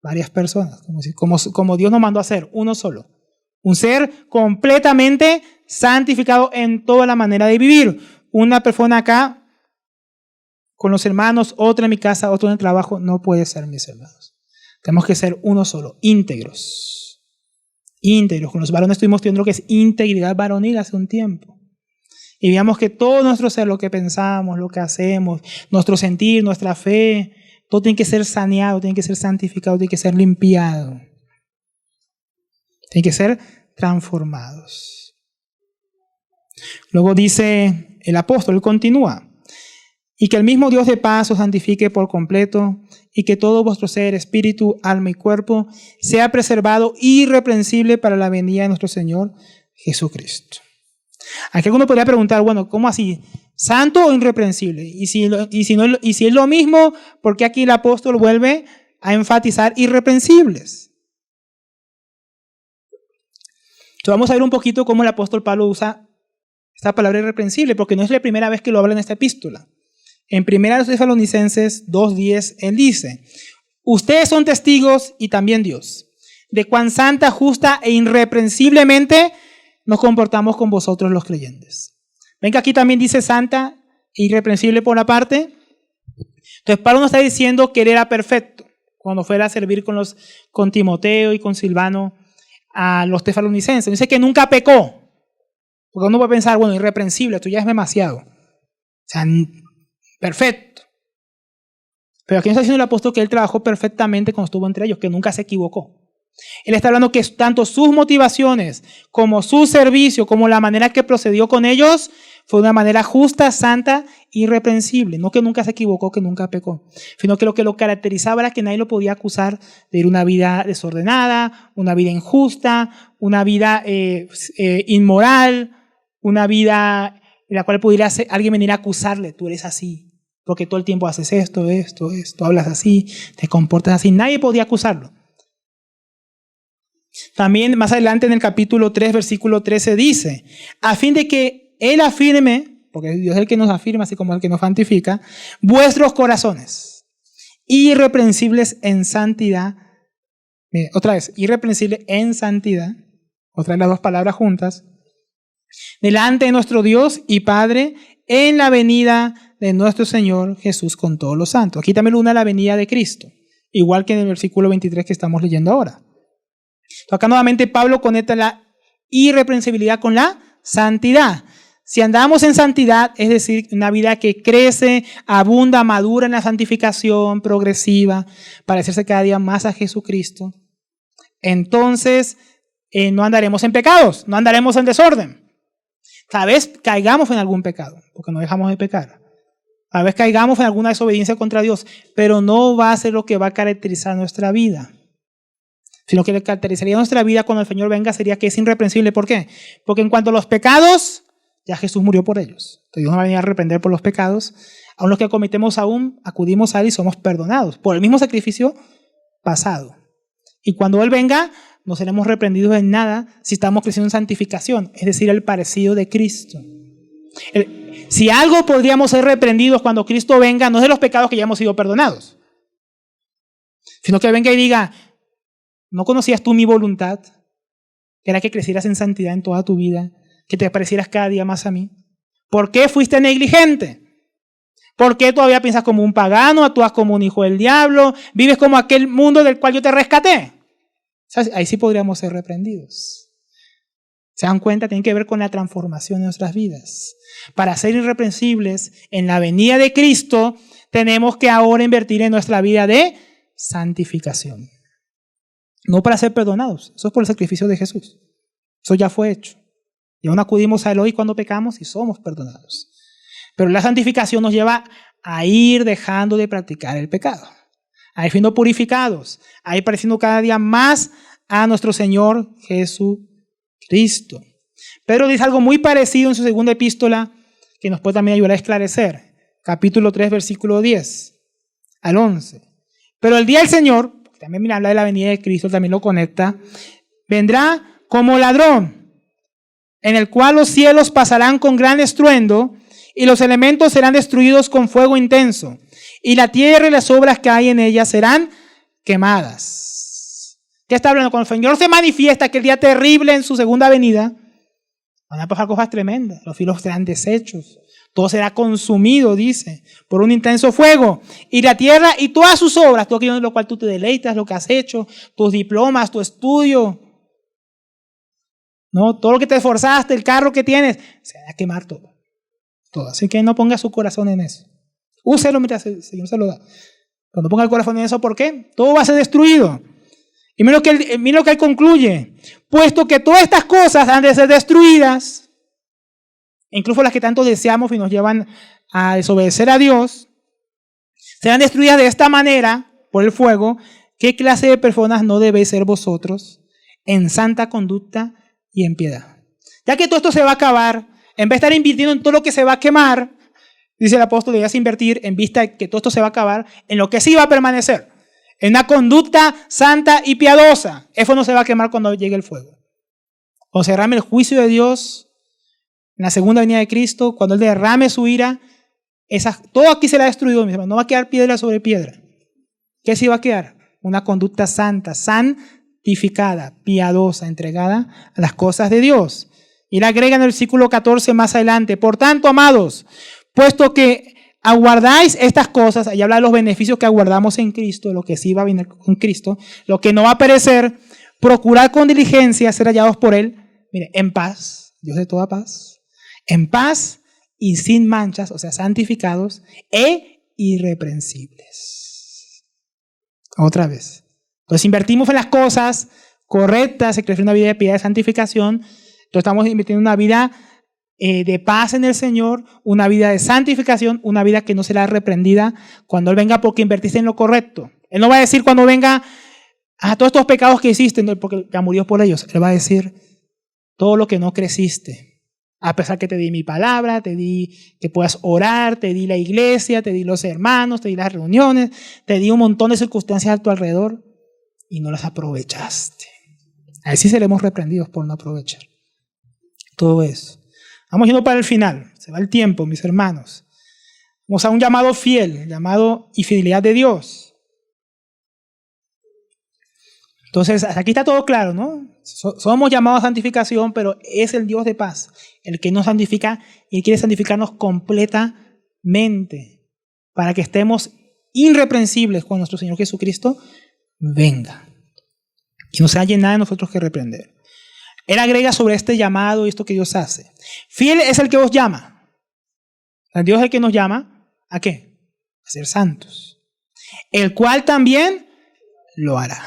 varias personas, como Dios nos mandó a ser, uno solo. Un ser completamente santificado en toda la manera de vivir. Una persona acá, con los hermanos, otra en mi casa, otro en el trabajo, no puede ser, mis hermanos. Tenemos que ser uno solo, íntegros. Íntegros. Con los varones estuvimos viendo lo que es integridad varonil hace un tiempo. Y veamos que todo nuestro ser, lo que pensamos, lo que hacemos, nuestro sentir, nuestra fe, todo tiene que ser saneado, tiene que ser santificado, tiene que ser limpiado. Tiene que ser transformados. Luego dice el apóstol, él continúa. Y que el mismo Dios de paz os santifique por completo, y que todo vuestro ser, espíritu, alma y cuerpo sea preservado irreprensible para la venida de nuestro Señor Jesucristo. Aquí alguno podría preguntar, bueno, ¿cómo así? ¿Santo o irreprensible? Y si es lo mismo, ¿por qué aquí el apóstol vuelve a enfatizar irreprensibles? Entonces vamos a ver un poquito cómo el apóstol Pablo usa esta palabra irreprensible, porque no es la primera vez que lo habla en esta epístola. En 1 Tesalonicenses 2:10, él dice, ustedes son testigos y también Dios, de cuán santa, justa e irreprensiblemente nos comportamos con vosotros los creyentes. Ven que aquí también dice santa e irreprensible por la parte. Entonces Pablo nos está diciendo que él era perfecto cuando fuera a servir con Timoteo y con Silvano a los tesalonicenses. Dice que nunca pecó. Porque uno puede pensar, bueno, irreprensible, esto ya es demasiado. O sea, perfecto. Pero aquí nos está diciendo el apóstol que él trabajó perfectamente cuando estuvo entre ellos, que nunca se equivocó. Él está hablando que tanto sus motivaciones como su servicio, como la manera que procedió con ellos, fue una manera justa, santa, irreprensible. No que nunca se equivocó, que nunca pecó, sino que lo caracterizaba era que nadie lo podía acusar de ir una vida desordenada, una vida injusta, una vida inmoral, una vida en la cual pudiera alguien venir a acusarle, tú eres así, porque todo el tiempo haces esto, hablas así, te comportas así. Nadie podía acusarlo. También más adelante en el capítulo 3, versículo 13 dice, a fin de que Él afirme, porque Dios es el que nos afirma, así como el que nos santifica, vuestros corazones, irreprensibles en santidad Mire, otra vez, irreprensible en santidad, otra de las dos palabras juntas, delante de nuestro Dios y Padre en la venida de nuestro Señor Jesús con todos los santos. Aquí también una la venida de Cristo, igual que en el versículo 23 que estamos leyendo ahora. Acá nuevamente Pablo conecta la irreprensibilidad con la santidad. Si andamos en santidad, es decir, una vida que crece, abunda, madura en la santificación progresiva, parecerse cada día más a Jesucristo, entonces no andaremos en pecados, no andaremos en desorden. Cada vez caigamos en algún pecado, porque no dejamos de pecar. Cada vez caigamos en alguna desobediencia contra Dios, pero no va a ser lo que va a caracterizar nuestra vida. Sino que lo que caracterizaría nuestra vida cuando el Señor venga sería que es irreprensible. ¿Por qué? Porque en cuanto a los pecados, ya Jesús murió por ellos. Entonces Dios no va a venir a arrepender por los pecados. Aun los que cometemos aún, acudimos a Él y somos perdonados por el mismo sacrificio pasado. Y cuando Él venga, no seremos reprendidos en nada si estamos creciendo en santificación, es decir, el parecido de Cristo. Si algo podríamos ser reprendidos cuando Cristo venga, no es de los pecados que ya hemos sido perdonados, sino que Él venga y diga, ¿no conocías tú mi voluntad? Que era que crecieras en santidad en toda tu vida, que te parecieras cada día más a mí. ¿Por qué fuiste negligente? ¿Por qué todavía piensas como un pagano, actúas como un hijo del diablo, vives como aquel mundo del cual yo te rescaté? ¿Sabes? Ahí sí podríamos ser reprendidos. ¿Se dan cuenta? Tiene que ver con la transformación de nuestras vidas. Para ser irreprensibles en la venida de Cristo, tenemos que ahora invertir en nuestra vida de santificación. No para ser perdonados, eso es por el sacrificio de Jesús. Eso ya fue hecho. Y aún acudimos a Él hoy cuando pecamos y somos perdonados. Pero la santificación nos lleva a ir dejando de practicar el pecado, a ir siendo purificados, a ir pareciendo cada día más a nuestro Señor Jesucristo. Pedro dice algo muy parecido en su segunda epístola que nos puede también ayudar a esclarecer. Capítulo 3, versículo 10 al 11. Pero el día del Señor, también mira, habla de la venida de Cristo, también lo conecta, vendrá como ladrón, en el cual los cielos pasarán con gran estruendo y los elementos serán destruidos con fuego intenso y la tierra y las obras que hay en ella serán quemadas. ¿Qué está hablando? Cuando el Señor se manifiesta aquel día terrible en su segunda venida, van a pasar cosas tremendas. Los cielos serán deshechos, todo será consumido, dice, por un intenso fuego. Y la tierra y todas sus obras, todo aquello en lo cual tú te deleitas, lo que has hecho, tus diplomas, tu estudio, ¿no? Todo lo que te esforzaste, el carro que tienes, se va a quemar todo. Todo. Así que no ponga su corazón en eso. Úselo mientras el Señor se lo da. Cuando ponga el corazón en eso, ¿por qué? Todo va a ser destruido. Y mira lo que él concluye. Puesto que todas estas cosas han de ser destruidas, incluso las que tanto deseamos y nos llevan a desobedecer a Dios, serán destruidas de esta manera por el fuego. ¿Qué clase de personas no debéis ser vosotros en santa conducta y en piedad? Ya que todo esto se va a acabar, en vez de estar invirtiendo en todo lo que se va a quemar, dice el apóstol, debes invertir en vista de que todo esto se va a acabar, en lo que sí va a permanecer, en una conducta santa y piadosa. Eso no se va a quemar cuando llegue el fuego. Cuando se derrame el juicio de Dios, en la segunda venida de Cristo, cuando Él derrame su ira, todo aquí será destruido, mis hermanos. No va a quedar piedra sobre piedra. ¿Qué sí va a quedar? Una conducta santa, santificada, piadosa, entregada a las cosas de Dios. Y le agrega en el versículo 14 más adelante: por tanto, amados, puesto que aguardáis estas cosas, ahí habla de los beneficios que aguardamos en Cristo, lo que sí va a venir con Cristo, lo que no va a perecer, procurad con diligencia ser hallados por Él, mire, en paz, Dios de toda paz, en paz y sin manchas, o sea, santificados e irreprensibles. Otra vez. Entonces invertimos en las cosas correctas, se crece una vida de piedad y santificación. Entonces estamos invirtiendo en una vida de paz en el Señor, una vida de santificación, una vida que no será reprendida cuando Él venga porque invertiste en lo correcto. Él no va a decir cuando venga a todos estos pecados que hiciste, porque ya murió por ellos. Él va a decir todo lo que no creciste. A pesar que te di mi palabra, te di que puedas orar, te di la iglesia, te di los hermanos, te di las reuniones, te di un montón de circunstancias a tu alrededor y no las aprovechaste. Así seremos reprendidos por no aprovechar todo eso. Vamos yendo para el final. Se va el tiempo, mis hermanos. Vamos a un llamado fiel, llamado y fidelidad de Dios. Entonces, aquí está todo claro, ¿no? Somos llamados a santificación, pero es el Dios de paz el que nos santifica y quiere santificarnos completamente para que estemos irreprensibles cuando nuestro Señor Jesucristo venga y no se haya nada de nosotros que reprender. Él agrega sobre este llamado y esto que Dios hace. Fiel es el que os llama. Dios es el que nos llama ¿a qué? A ser santos. El cual también lo hará.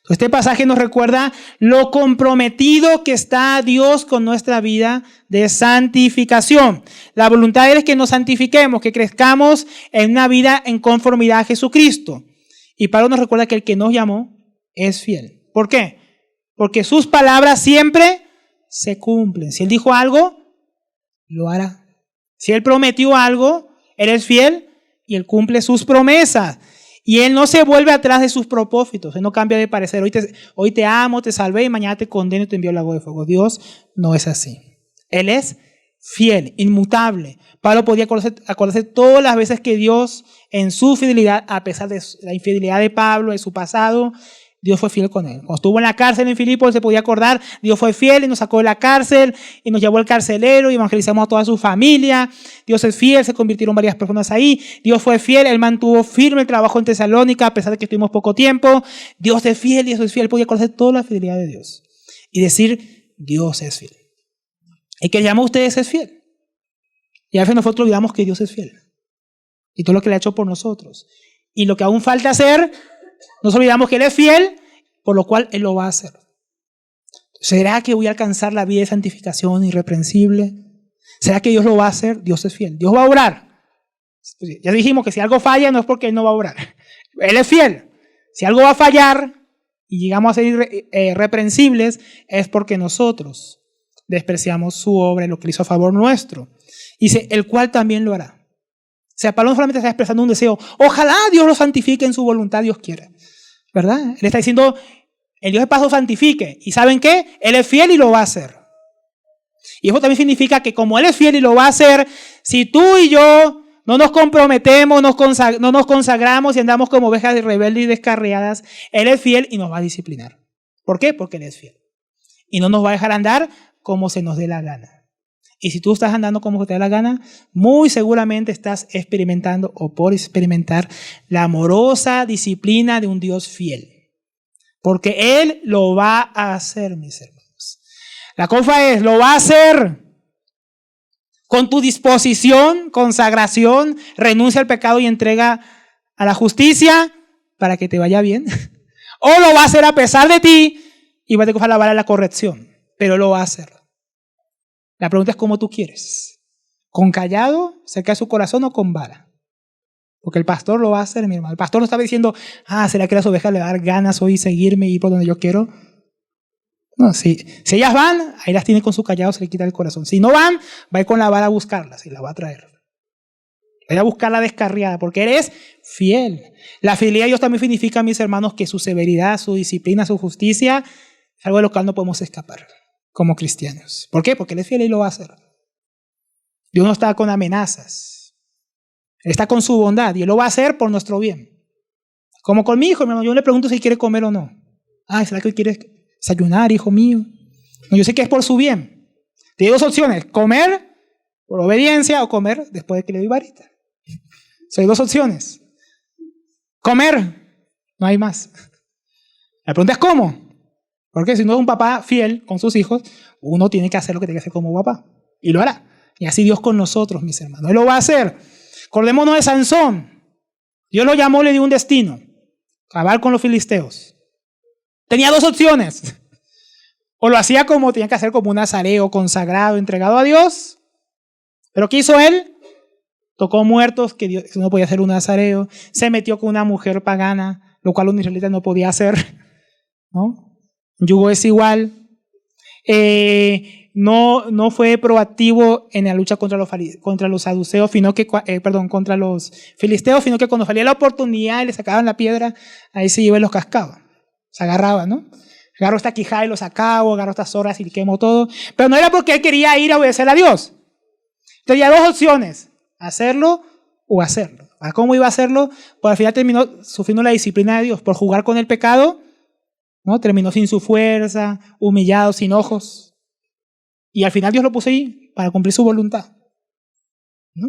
Este pasaje nos recuerda lo comprometido que está Dios con nuestra vida de santificación. La voluntad de Él es que nos santifiquemos, que crezcamos en una vida en conformidad a Jesucristo. Y Pablo nos recuerda que el que nos llamó es fiel. ¿Por qué? Porque sus palabras siempre se cumplen. Si Él dijo algo, lo hará. Si Él prometió algo, Él es fiel y Él cumple sus promesas. Y Él no se vuelve atrás de sus propósitos. Él no cambia de parecer. Hoy te amo, te salvé y mañana te condeno y te envío al lago de fuego. Dios no es así. Él es fiel, inmutable. Pablo podía acordarse todas las veces que Dios, en su fidelidad, a pesar de la infidelidad de Pablo, de su pasado, Dios fue fiel con él. Cuando estuvo en la cárcel en Filipos, él se podía acordar, Dios fue fiel y nos sacó de la cárcel y nos llevó al carcelero y evangelizamos a toda su familia. Dios es fiel, se convirtieron varias personas ahí. Dios fue fiel, Él mantuvo firme el trabajo en Tesalónica a pesar de que estuvimos poco tiempo. Dios es fiel y eso es fiel. Él podía acordarse toda la fidelidad de Dios y decir, Dios es fiel. El que llama a ustedes es fiel. Y a veces nosotros olvidamos que Dios es fiel y todo lo que le ha hecho por nosotros. Y lo que aún falta hacer, nos olvidamos que Él es fiel, por lo cual Él lo va a hacer. ¿Será que voy a alcanzar la vida de santificación irreprensible? ¿Será que Dios lo va a hacer? Dios es fiel. Dios va a obrar. Ya dijimos que si algo falla no es porque Él no va a obrar. Él es fiel. Si algo va a fallar y llegamos a ser irreprensibles es porque nosotros despreciamos su obra y lo que hizo a favor nuestro. Dice, el cual también lo hará. O sea, Pablo no solamente está expresando un deseo. Ojalá Dios lo santifique en su voluntad, Dios quiere. ¿Verdad? Él está diciendo, el Dios de paz lo santifique. ¿Y saben qué? Él es fiel y lo va a hacer. Y eso también significa que como Él es fiel y lo va a hacer, si tú y yo no nos comprometemos, no nos consagramos y andamos como ovejas rebeldes y descarriadas, Él es fiel y nos va a disciplinar. ¿Por qué? Porque Él es fiel. Y no nos va a dejar andar como se nos dé la gana. Y si tú estás andando como te da la gana, muy seguramente estás experimentando o por experimentar la amorosa disciplina de un Dios fiel. Porque Él lo va a hacer, mis hermanos. La cosa es, lo va a hacer con tu disposición, consagración, renuncia al pecado y entrega a la justicia para que te vaya bien. O lo va a hacer a pesar de ti y va a tener que la vara de la corrección. Pero lo va a hacer. La pregunta es cómo tú quieres. ¿Con callado, cerca de su corazón o con vara? Porque el pastor lo va a hacer, mi hermano. El pastor no está diciendo, ¿será que las ovejas le van a dar ganas hoy seguirme y ir por donde yo quiero? No, si ellas van, ahí las tiene con su callado, se le quita el corazón. Si no van, va a ir con la vara a buscarlas y la va a traer. Va a ir a buscarla descarriada porque eres fiel. La fidelidad de Dios también significa, mis hermanos, que su severidad, su disciplina, su justicia es algo de lo cual no podemos escapar como cristianos. ¿Por qué? Porque Él es fiel y lo va a hacer. Dios no está con amenazas. Él está con su bondad y Él lo va a hacer por nuestro bien. Como con mi hijo, hermano, yo le pregunto si quiere comer o no. ¿Será que hoy quieres desayunar, hijo mío? No, yo sé que es por su bien. Te doy dos opciones, comer por obediencia o comer después de que le doy varita. Son dos opciones. Comer, no hay más. La pregunta es ¿cómo? Porque si uno es un papá fiel con sus hijos, uno tiene que hacer lo que tiene que hacer como papá. Y lo hará. Y así Dios con nosotros, mis hermanos. Él lo va a hacer. Acordémonos de Sansón. Dios lo llamó, le dio un destino. Acabar con los filisteos. Tenía dos opciones. O lo hacía como tenía que hacer como un nazareo consagrado, entregado a Dios. Pero ¿qué hizo él? Tocó muertos, que Dios no podía hacer un nazareo. Se metió con una mujer pagana, lo cual un israelita no podía hacer. ¿No? Yugo es igual. No fue proactivo en la lucha contra los saduceos, contra los filisteos, sino que cuando salía la oportunidad y le sacaban la piedra, ahí se iba y los cascaba. Se agarraba, ¿no? Agarró esta quijada y lo sacaba, agarró estas zorras y le quemó todo. Pero no era porque él quería ir a obedecer a Dios. Entonces había dos opciones, hacerlo o hacerlo. ¿Cómo iba a hacerlo? Pues al final terminó sufriendo la disciplina de Dios por jugar con el pecado. ¿no? Terminó sin su fuerza, humillado, sin ojos. Y al final Dios lo puso ahí para cumplir su voluntad, ¿no?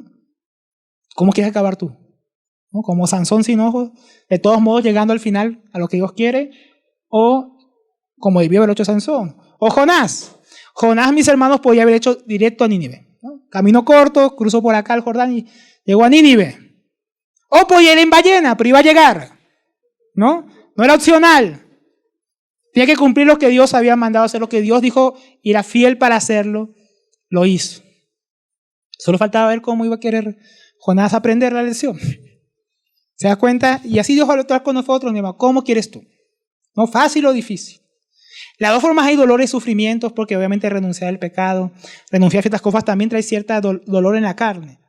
¿Cómo quieres acabar tú? ¿No? Como Sansón sin ojos, de todos modos llegando al final a lo que Dios quiere, o como debió haber hecho Sansón. O Jonás. Jonás, mis hermanos, podía haber hecho directo a Nínive, ¿no? Camino corto, cruzó por acá el Jordán y llegó a Nínive. O podía ir en ballena, pero iba a llegar, ¿no? No era opcional. Tenía que cumplir lo que Dios había mandado hacer, lo que Dios dijo, y era fiel para hacerlo, lo hizo. Solo faltaba ver cómo iba a querer Jonás aprender la lección. ¿Se da cuenta? Y así Dios va a actuar con nosotros, mi hermano. ¿Cómo quieres tú? ¿No? ¿Fácil o difícil? Las dos formas hay dolores y sufrimientos, porque obviamente renunciar al pecado, renunciar a ciertas cosas también trae cierta dolor en la carne.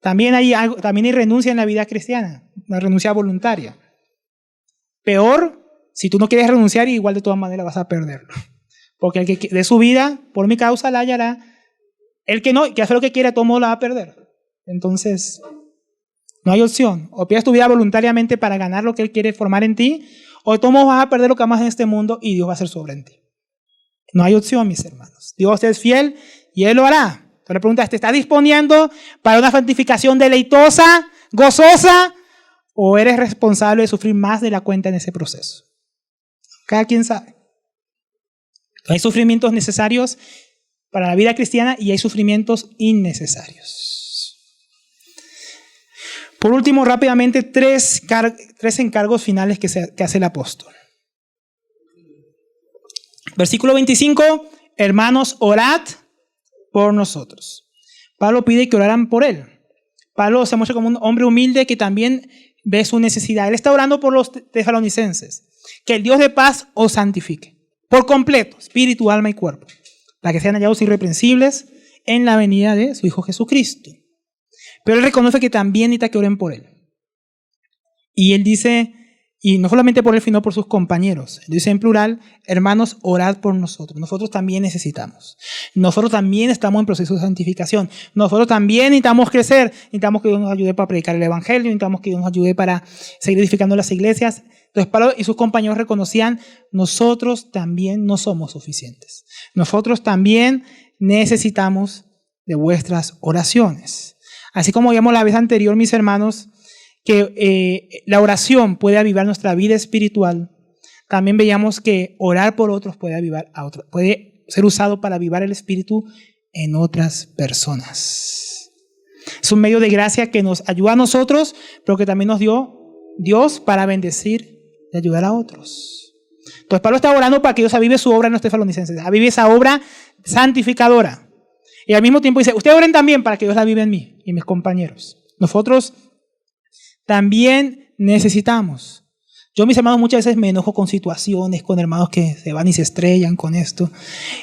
También hay renuncia en la vida cristiana, una renuncia voluntaria. Peor, si tú no quieres renunciar, igual de todas maneras vas a perderlo. Porque el que dé su vida por mi causa la hallará. El que no, que hace lo que quiere, todo modo la va a perder. Entonces, no hay opción. O pierdes tu vida voluntariamente para ganar lo que Él quiere formar en ti, o de todos modos vas a perder lo que amas en este mundo y Dios va a hacer sobre en ti. No hay opción, mis hermanos. Dios es fiel y Él lo hará. Entonces le preguntas, ¿te estás disponiendo para una santificación deleitosa, gozosa, o eres responsable de sufrir más de la cuenta en ese proceso? Cada quien sabe. Hay sufrimientos necesarios para la vida cristiana y hay sufrimientos innecesarios. Por último, rápidamente, tres encargos finales que hace el apóstol. Versículo 25, hermanos, orad por nosotros. Pablo pide que oraran por él. Pablo se muestra como un hombre humilde que también ve su necesidad. Él está orando por los tesalonicenses. Que el Dios de paz os santifique por completo, espíritu, alma y cuerpo, para que sean hallados irreprensibles en la venida de su Hijo Jesucristo. Pero él reconoce que también necesita que oren por él. Y él dice, y no solamente por él, sino por sus compañeros. Él dice en plural, hermanos, orad por nosotros. Nosotros también necesitamos. Nosotros también estamos en proceso de santificación. Nosotros también necesitamos crecer. Necesitamos que Dios nos ayude para predicar el evangelio. Necesitamos que Dios nos ayude para seguir edificando las iglesias. Entonces Pablo y sus compañeros reconocían, nosotros también no somos suficientes. Nosotros también necesitamos de vuestras oraciones. Así como vimos la vez anterior, mis hermanos, que la oración puede avivar nuestra vida espiritual, también veíamos que orar por otros puede avivar a otros, puede ser usado para avivar el espíritu en otras personas. Es un medio de gracia que nos ayuda a nosotros, pero que también nos dio Dios para bendecir y ayudar a otros. Entonces Pablo está orando para que Dios avive su obra en los tesalonicenses, avive esa obra santificadora. Y al mismo tiempo dice, ustedes oren también para que Dios la avive en mí y mis compañeros. Nosotros también necesitamos. Yo, mis hermanos, muchas veces me enojo con situaciones, con hermanos que se van y se estrellan con esto.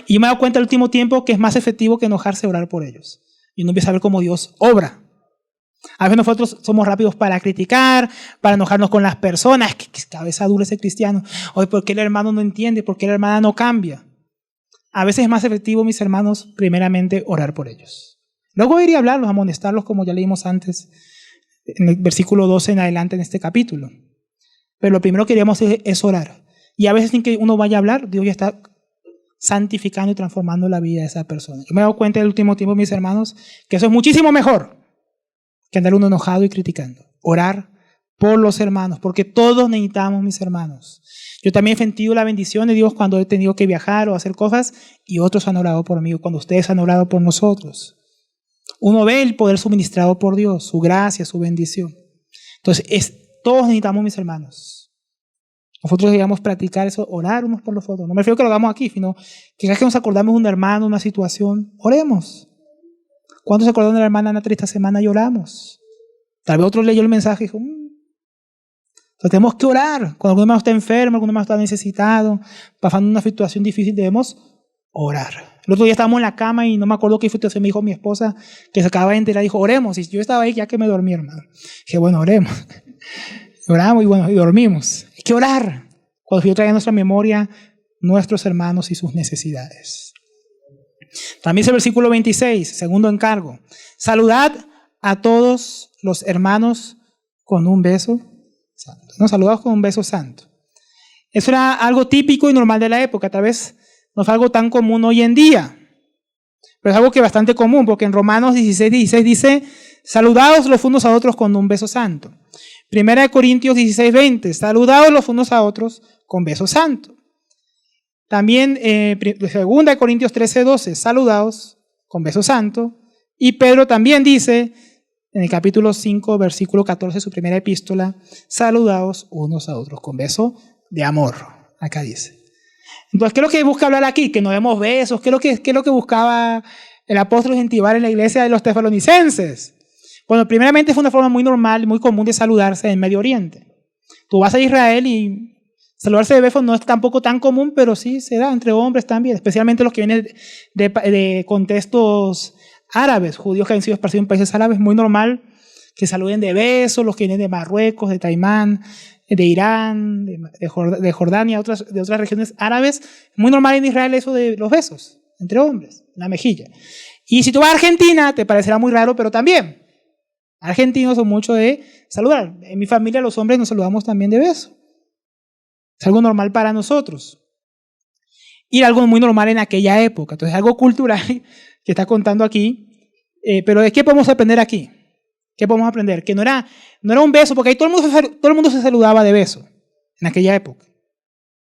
Y yo me he dado cuenta al último tiempo que es más efectivo que enojarse orar por ellos. Y uno empieza a ver cómo Dios obra. A veces nosotros somos rápidos para criticar, para enojarnos con las personas. Que cabeza dura ese cristiano. Oye, ¿por qué el hermano no entiende? ¿Por qué la hermana no cambia? A veces es más efectivo, mis hermanos, primeramente orar por ellos. Luego ir y hablarlos, amonestarlos, como ya leímos antes, en el versículo 12 en adelante en este capítulo. Pero lo primero que queríamos es orar. Y a veces sin que uno vaya a hablar, Dios ya está santificando y transformando la vida de esa persona. Yo me he dado cuenta en el último tiempo, mis hermanos, que eso es muchísimo mejor que andar uno enojado y criticando. Orar por los hermanos, porque todos necesitamos, mis hermanos. Yo también he sentido la bendición de Dios cuando he tenido que viajar o hacer cosas y otros han orado por mí, cuando ustedes han orado por nosotros. Uno ve el poder suministrado por Dios, su gracia, su bendición. Entonces, todos necesitamos, mis hermanos. Nosotros debemos practicar eso, orar unos por los otros. No me refiero que lo hagamos aquí, sino que cada vez que nos acordamos de un hermano, una situación, oremos. ¿Cuántos se acordaron de la hermana Natalie esta semana y oramos? Tal vez otro leyó el mensaje y dijo, Entonces tenemos que orar. Cuando algún hermano está enfermo, algún hermano está necesitado, pasando una situación difícil, debemos orar. El otro día estábamos en la cama y no me acuerdo qué situación me dijo mi esposa, que se acaba de enterar, dijo, oremos. Y yo estaba ahí ya que me dormí, hermano. Dije, bueno, oremos. Oramos y dormimos. Hay que orar. Cuando Dios trae a nuestra memoria nuestros hermanos y sus necesidades. También es el versículo 26, segundo encargo. Saludad a todos los hermanos con un beso santo. Nos saludamos con un beso santo. Eso era algo típico y normal de la época. Tal vez no es algo tan común hoy en día, pero es algo que es bastante común, porque en Romanos 16:16 dice, saludaos los unos a otros con un beso santo. Primera de Corintios 16:20, saludaos los unos a otros con beso santo. También segunda de Corintios 13:12, saludaos con beso santo. Y Pedro también dice, en el capítulo 5, versículo 14, su primera epístola, saludaos unos a otros con beso de amor. Acá dice. Entonces, ¿qué es lo que busca hablar aquí? Que no demos besos. ¿Qué es lo que buscaba el apóstol incentivar en la iglesia de los tesalonicenses? Bueno, primeramente fue una forma muy normal, muy común de saludarse en Medio Oriente. Tú vas a Israel y saludarse de beso no es tampoco tan común, pero sí se da entre hombres también, especialmente los que vienen de contextos árabes, judíos que han sido esparcidos en países árabes, muy normal que saluden de beso, los que vienen de Marruecos, de Taimán, de Irán, de Jordania, de otras regiones árabes. Muy normal en Israel eso de los besos entre hombres, en la mejilla. Y si tú vas a Argentina, te parecerá muy raro, pero también. Argentinos son mucho de saludar. En mi familia los hombres nos saludamos también de beso. Es algo normal para nosotros. Y algo muy normal en aquella época. Entonces, algo cultural que está contando aquí. Pero ¿de qué podemos aprender aquí? ¿Qué podemos aprender? Que no era un beso, porque ahí todo el mundo se saludaba de beso en aquella época,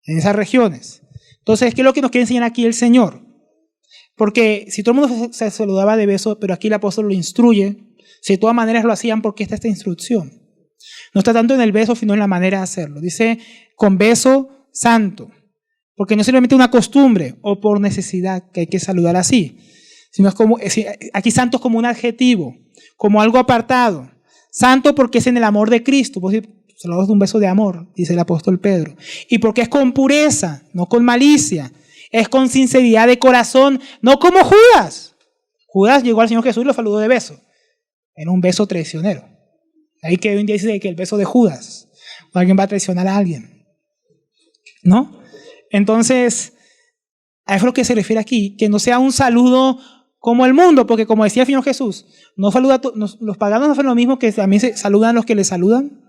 en esas regiones. Entonces, ¿qué es lo que nos quiere enseñar aquí el Señor? Porque si todo el mundo se saludaba de beso, pero aquí el apóstol lo instruye, si de todas maneras lo hacían, ¿por qué está esta instrucción? No está tanto en el beso, sino en la manera de hacerlo. Dice, con beso santo. Porque no es simplemente una costumbre o por necesidad que hay que saludar así, sino es como, aquí santo es como un adjetivo, como algo apartado. Santo porque es en el amor de Cristo. Pues saludos de un beso de amor, dice el apóstol Pedro. Y porque es con pureza, no con malicia. Es con sinceridad de corazón, no como Judas. Judas llegó al Señor Jesús y lo saludó de beso. Era un beso traicionero. Ahí que hoy en día dice que el beso de Judas, o alguien va a traicionar a alguien. ¿No? Entonces, a eso es lo que se refiere aquí, que no sea un saludo como el mundo, porque como decía el Señor Jesús, los paganos no hacen lo mismo que también se saludan los que les saludan.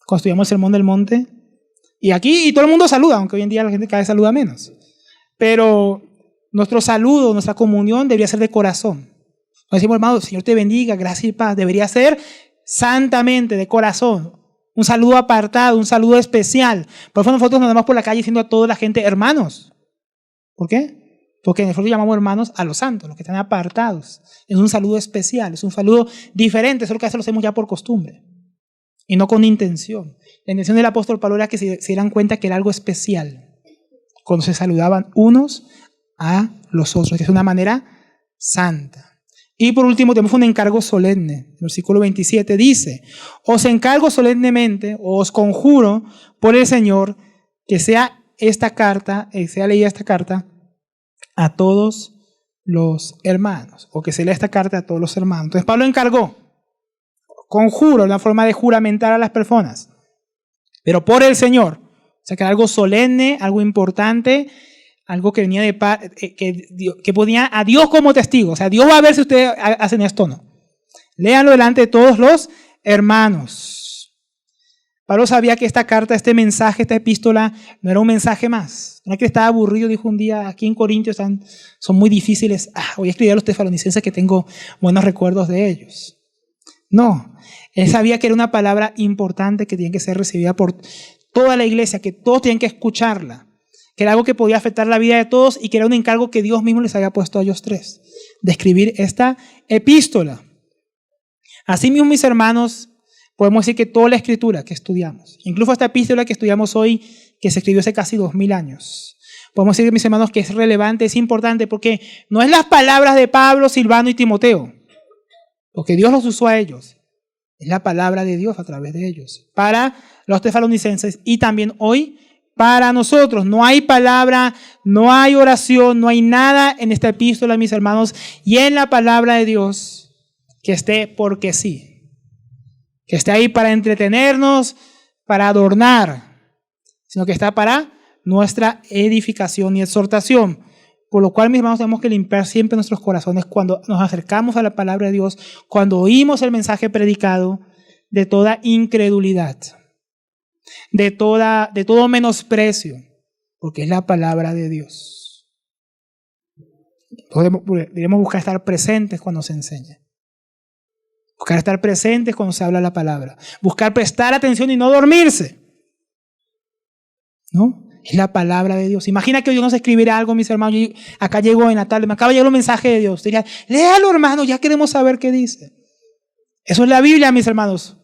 Cuando estudiamos el Sermón del Monte. Y aquí todo el mundo saluda, aunque hoy en día la gente cada vez saluda menos. Pero nuestro saludo, nuestra comunión debería ser de corazón. Cuando decimos, hermano, Señor te bendiga, gracias y paz, debería ser santamente, de corazón. Un saludo apartado, un saludo especial. Por eso nosotros nos andamos por la calle diciendo a toda la gente, hermanos. ¿Por qué? Porque nosotros llamamos hermanos a los santos, los que están apartados. Es un saludo especial, es un saludo diferente, eso es lo que a veces lo hacemos ya por costumbre. Y no con intención. La intención del apóstol Pablo era que se dieran cuenta que era algo especial. Cuando se saludaban unos a los otros, que es una manera santa. Y por último tenemos un encargo solemne. El versículo 27 dice, os encargo solemnemente, o os conjuro por el Señor, que sea leída esta carta a todos los hermanos, o que se lea esta carta a todos los hermanos. Entonces Pablo encargó, conjuro, una forma de juramentar a las personas, pero por el Señor. O sea que era algo solemne, algo importante, algo que venía que ponía a Dios como testigo. O sea, Dios va a ver si ustedes hacen esto o no. Léanlo delante de todos los hermanos. Pablo sabía que esta carta, este mensaje, esta epístola, no era un mensaje más. No es que estaba aburrido, dijo un día, aquí en Corintios son muy difíciles. Voy a escribir a los tesalonicenses que tengo buenos recuerdos de ellos. No, él sabía que era una palabra importante que tenía que ser recibida por toda la iglesia, que todos tenían que escucharla, que era algo que podía afectar la vida de todos y que era un encargo que Dios mismo les había puesto a ellos tres, de escribir esta epístola. Así mismo, mis hermanos, podemos decir que toda la escritura que estudiamos, incluso esta epístola que estudiamos hoy, que se escribió hace casi 2000 años, podemos decir, mis hermanos, que es relevante, es importante, porque no es las palabras de Pablo, Silvano y Timoteo, porque Dios los usó a ellos. Es la palabra de Dios a través de ellos, para los tesalonicenses y también hoy para nosotros. No hay palabra, no hay oración, no hay nada en esta epístola, mis hermanos, y en la palabra de Dios que esté porque sí, que esté ahí para entretenernos, para adornar, sino que está para nuestra edificación y exhortación. Por lo cual, mis hermanos, tenemos que limpiar siempre nuestros corazones cuando nos acercamos a la palabra de Dios, cuando oímos el mensaje predicado, de toda incredulidad. de todo menosprecio, porque es la palabra de Dios. Debemos buscar estar presentes cuando se enseña. Buscar estar presentes cuando se habla la palabra. Buscar prestar atención y no dormirse. ¿No? Es la palabra de Dios. Imagina que Dios nos escribiera algo, mis hermanos. Yo acá llego en la tarde, me acaba de llegar un mensaje de Dios. Diría, léalo, hermano, ya queremos saber qué dice. Eso es la Biblia, mis hermanos.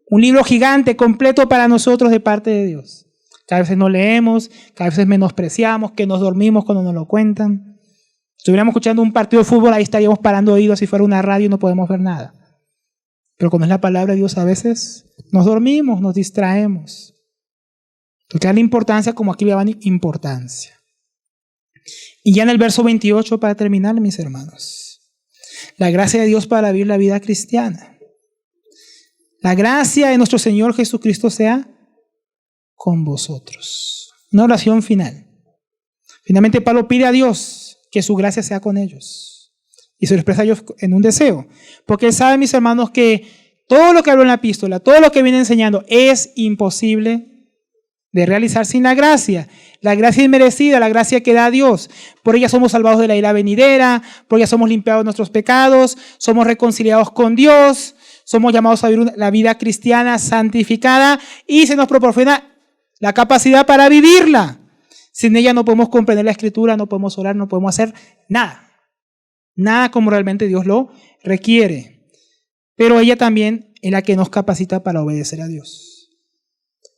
Un libro gigante, completo para nosotros de parte de Dios. Cada vez no leemos, cada vez menospreciamos, que nos dormimos cuando nos lo cuentan. Si estuviéramos escuchando un partido de fútbol, ahí estaríamos parando oídos. Si fuera una radio no podemos ver nada. Pero cuando es la palabra de Dios, a veces nos dormimos, nos distraemos. Porque da la importancia como aquí le daban importancia. Y ya en el verso 28, para terminar, mis hermanos. La gracia de Dios para vivir la vida cristiana. La gracia de nuestro Señor Jesucristo sea con vosotros. Una oración final. Finalmente Pablo pide a Dios que su gracia sea con ellos. Y se lo expresa a ellos en un deseo. Porque él sabe, mis hermanos, que todo lo que habló en la epístola, todo lo que viene enseñando es imposible de realizar sin la gracia. La gracia inmerecida, la gracia que da Dios. Por ella somos salvados de la ira venidera, por ella somos limpiados de nuestros pecados, somos reconciliados con Dios, somos llamados a vivir la vida cristiana santificada y se nos proporciona la capacidad para vivirla. Sin ella no podemos comprender la Escritura, no podemos orar, no podemos hacer nada. Nada como realmente Dios lo requiere. Pero ella también es la que nos capacita para obedecer a Dios.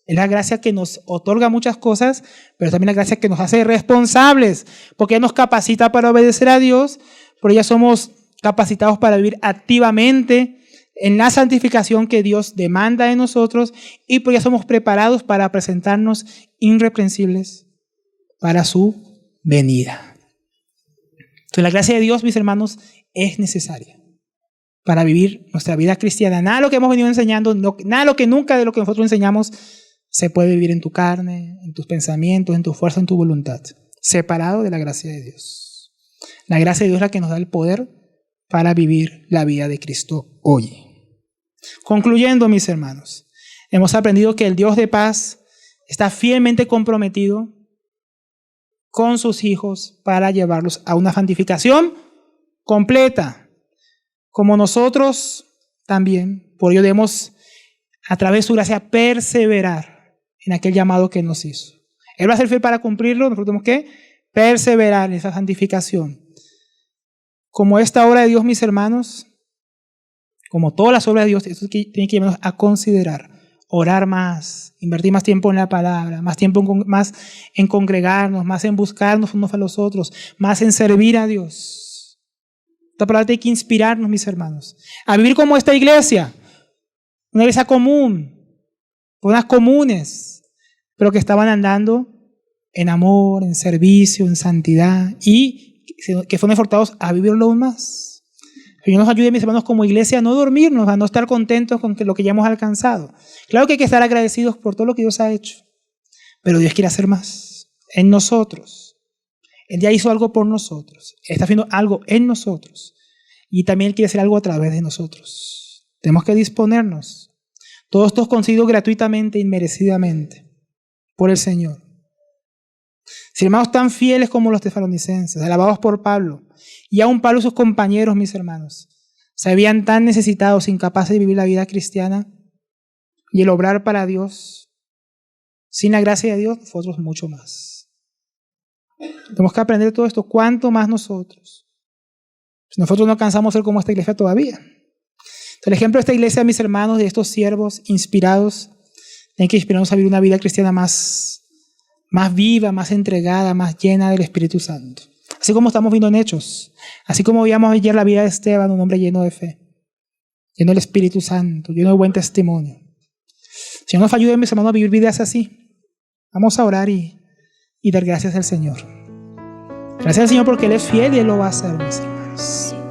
Es la gracia que nos otorga muchas cosas, pero también la gracia que nos hace responsables, porque ella nos capacita para obedecer a Dios, por ella somos capacitados para vivir activamente en la santificación que Dios demanda de nosotros y por ella somos preparados para presentarnos irreprensibles para su venida. Entonces la gracia de Dios, mis hermanos, es necesaria para vivir nuestra vida cristiana. Nada de lo que hemos venido enseñando, nada de lo que nunca de lo que nosotros enseñamos se puede vivir en tu carne, en tus pensamientos, en tu fuerza, en tu voluntad, separado de la gracia de Dios. La gracia de Dios es la que nos da el poder para vivir la vida de Cristo hoy. Concluyendo, mis hermanos, hemos aprendido que el Dios de paz está fielmente comprometido con sus hijos para llevarlos a una santificación completa, como nosotros también. Por ello debemos, a través de su gracia, perseverar en aquel llamado que nos hizo. Él va a ser fiel para cumplirlo, nosotros tenemos que perseverar en esa santificación. Como esta obra de Dios, mis hermanos, como todas las obras de Dios, esto tiene que llevarnos a considerar, orar más, invertir más tiempo en la palabra, más tiempo más en congregarnos, más en buscarnos unos a los otros, más en servir a Dios. Esta palabra tiene que inspirarnos, mis hermanos, a vivir como esta iglesia, una iglesia común, unas comunes, pero que estaban andando en amor, en servicio, en santidad y que fueron exhortados a vivirlo aún más. Que Dios nos ayude, mis hermanos, como iglesia a no dormirnos, a no estar contentos con lo que ya hemos alcanzado. Claro que hay que estar agradecidos por todo lo que Dios ha hecho, pero Dios quiere hacer más en nosotros. Él ya hizo algo por nosotros, está haciendo algo en nosotros y también Él quiere hacer algo a través de nosotros. Tenemos que disponernos. Todo esto es concedido gratuitamente, inmerecidamente por el Señor. Si hermanos tan fieles como los tesalonicenses, alabados por Pablo, y aún Pablo y sus compañeros, mis hermanos, se habían tan necesitados, incapaces de vivir la vida cristiana y el obrar para Dios, sin la gracia de Dios, nosotros mucho más. Tenemos que aprender todo esto, cuánto más nosotros. Si nosotros no alcanzamos a ser como esta iglesia todavía. El ejemplo de esta iglesia, mis hermanos, de estos siervos inspirados, tienen que inspirarnos a vivir una vida cristiana más viva, más entregada, más llena del Espíritu Santo. Así como estamos viendo en Hechos, así como veíamos ayer la vida de Esteban, un hombre lleno de fe, lleno del Espíritu Santo, lleno de buen testimonio. Señor, nos ayude, mis hermanos, a vivir vidas así. Vamos a orar y dar gracias al Señor. Gracias al Señor porque Él es fiel y Él lo va a hacer, mis hermanos.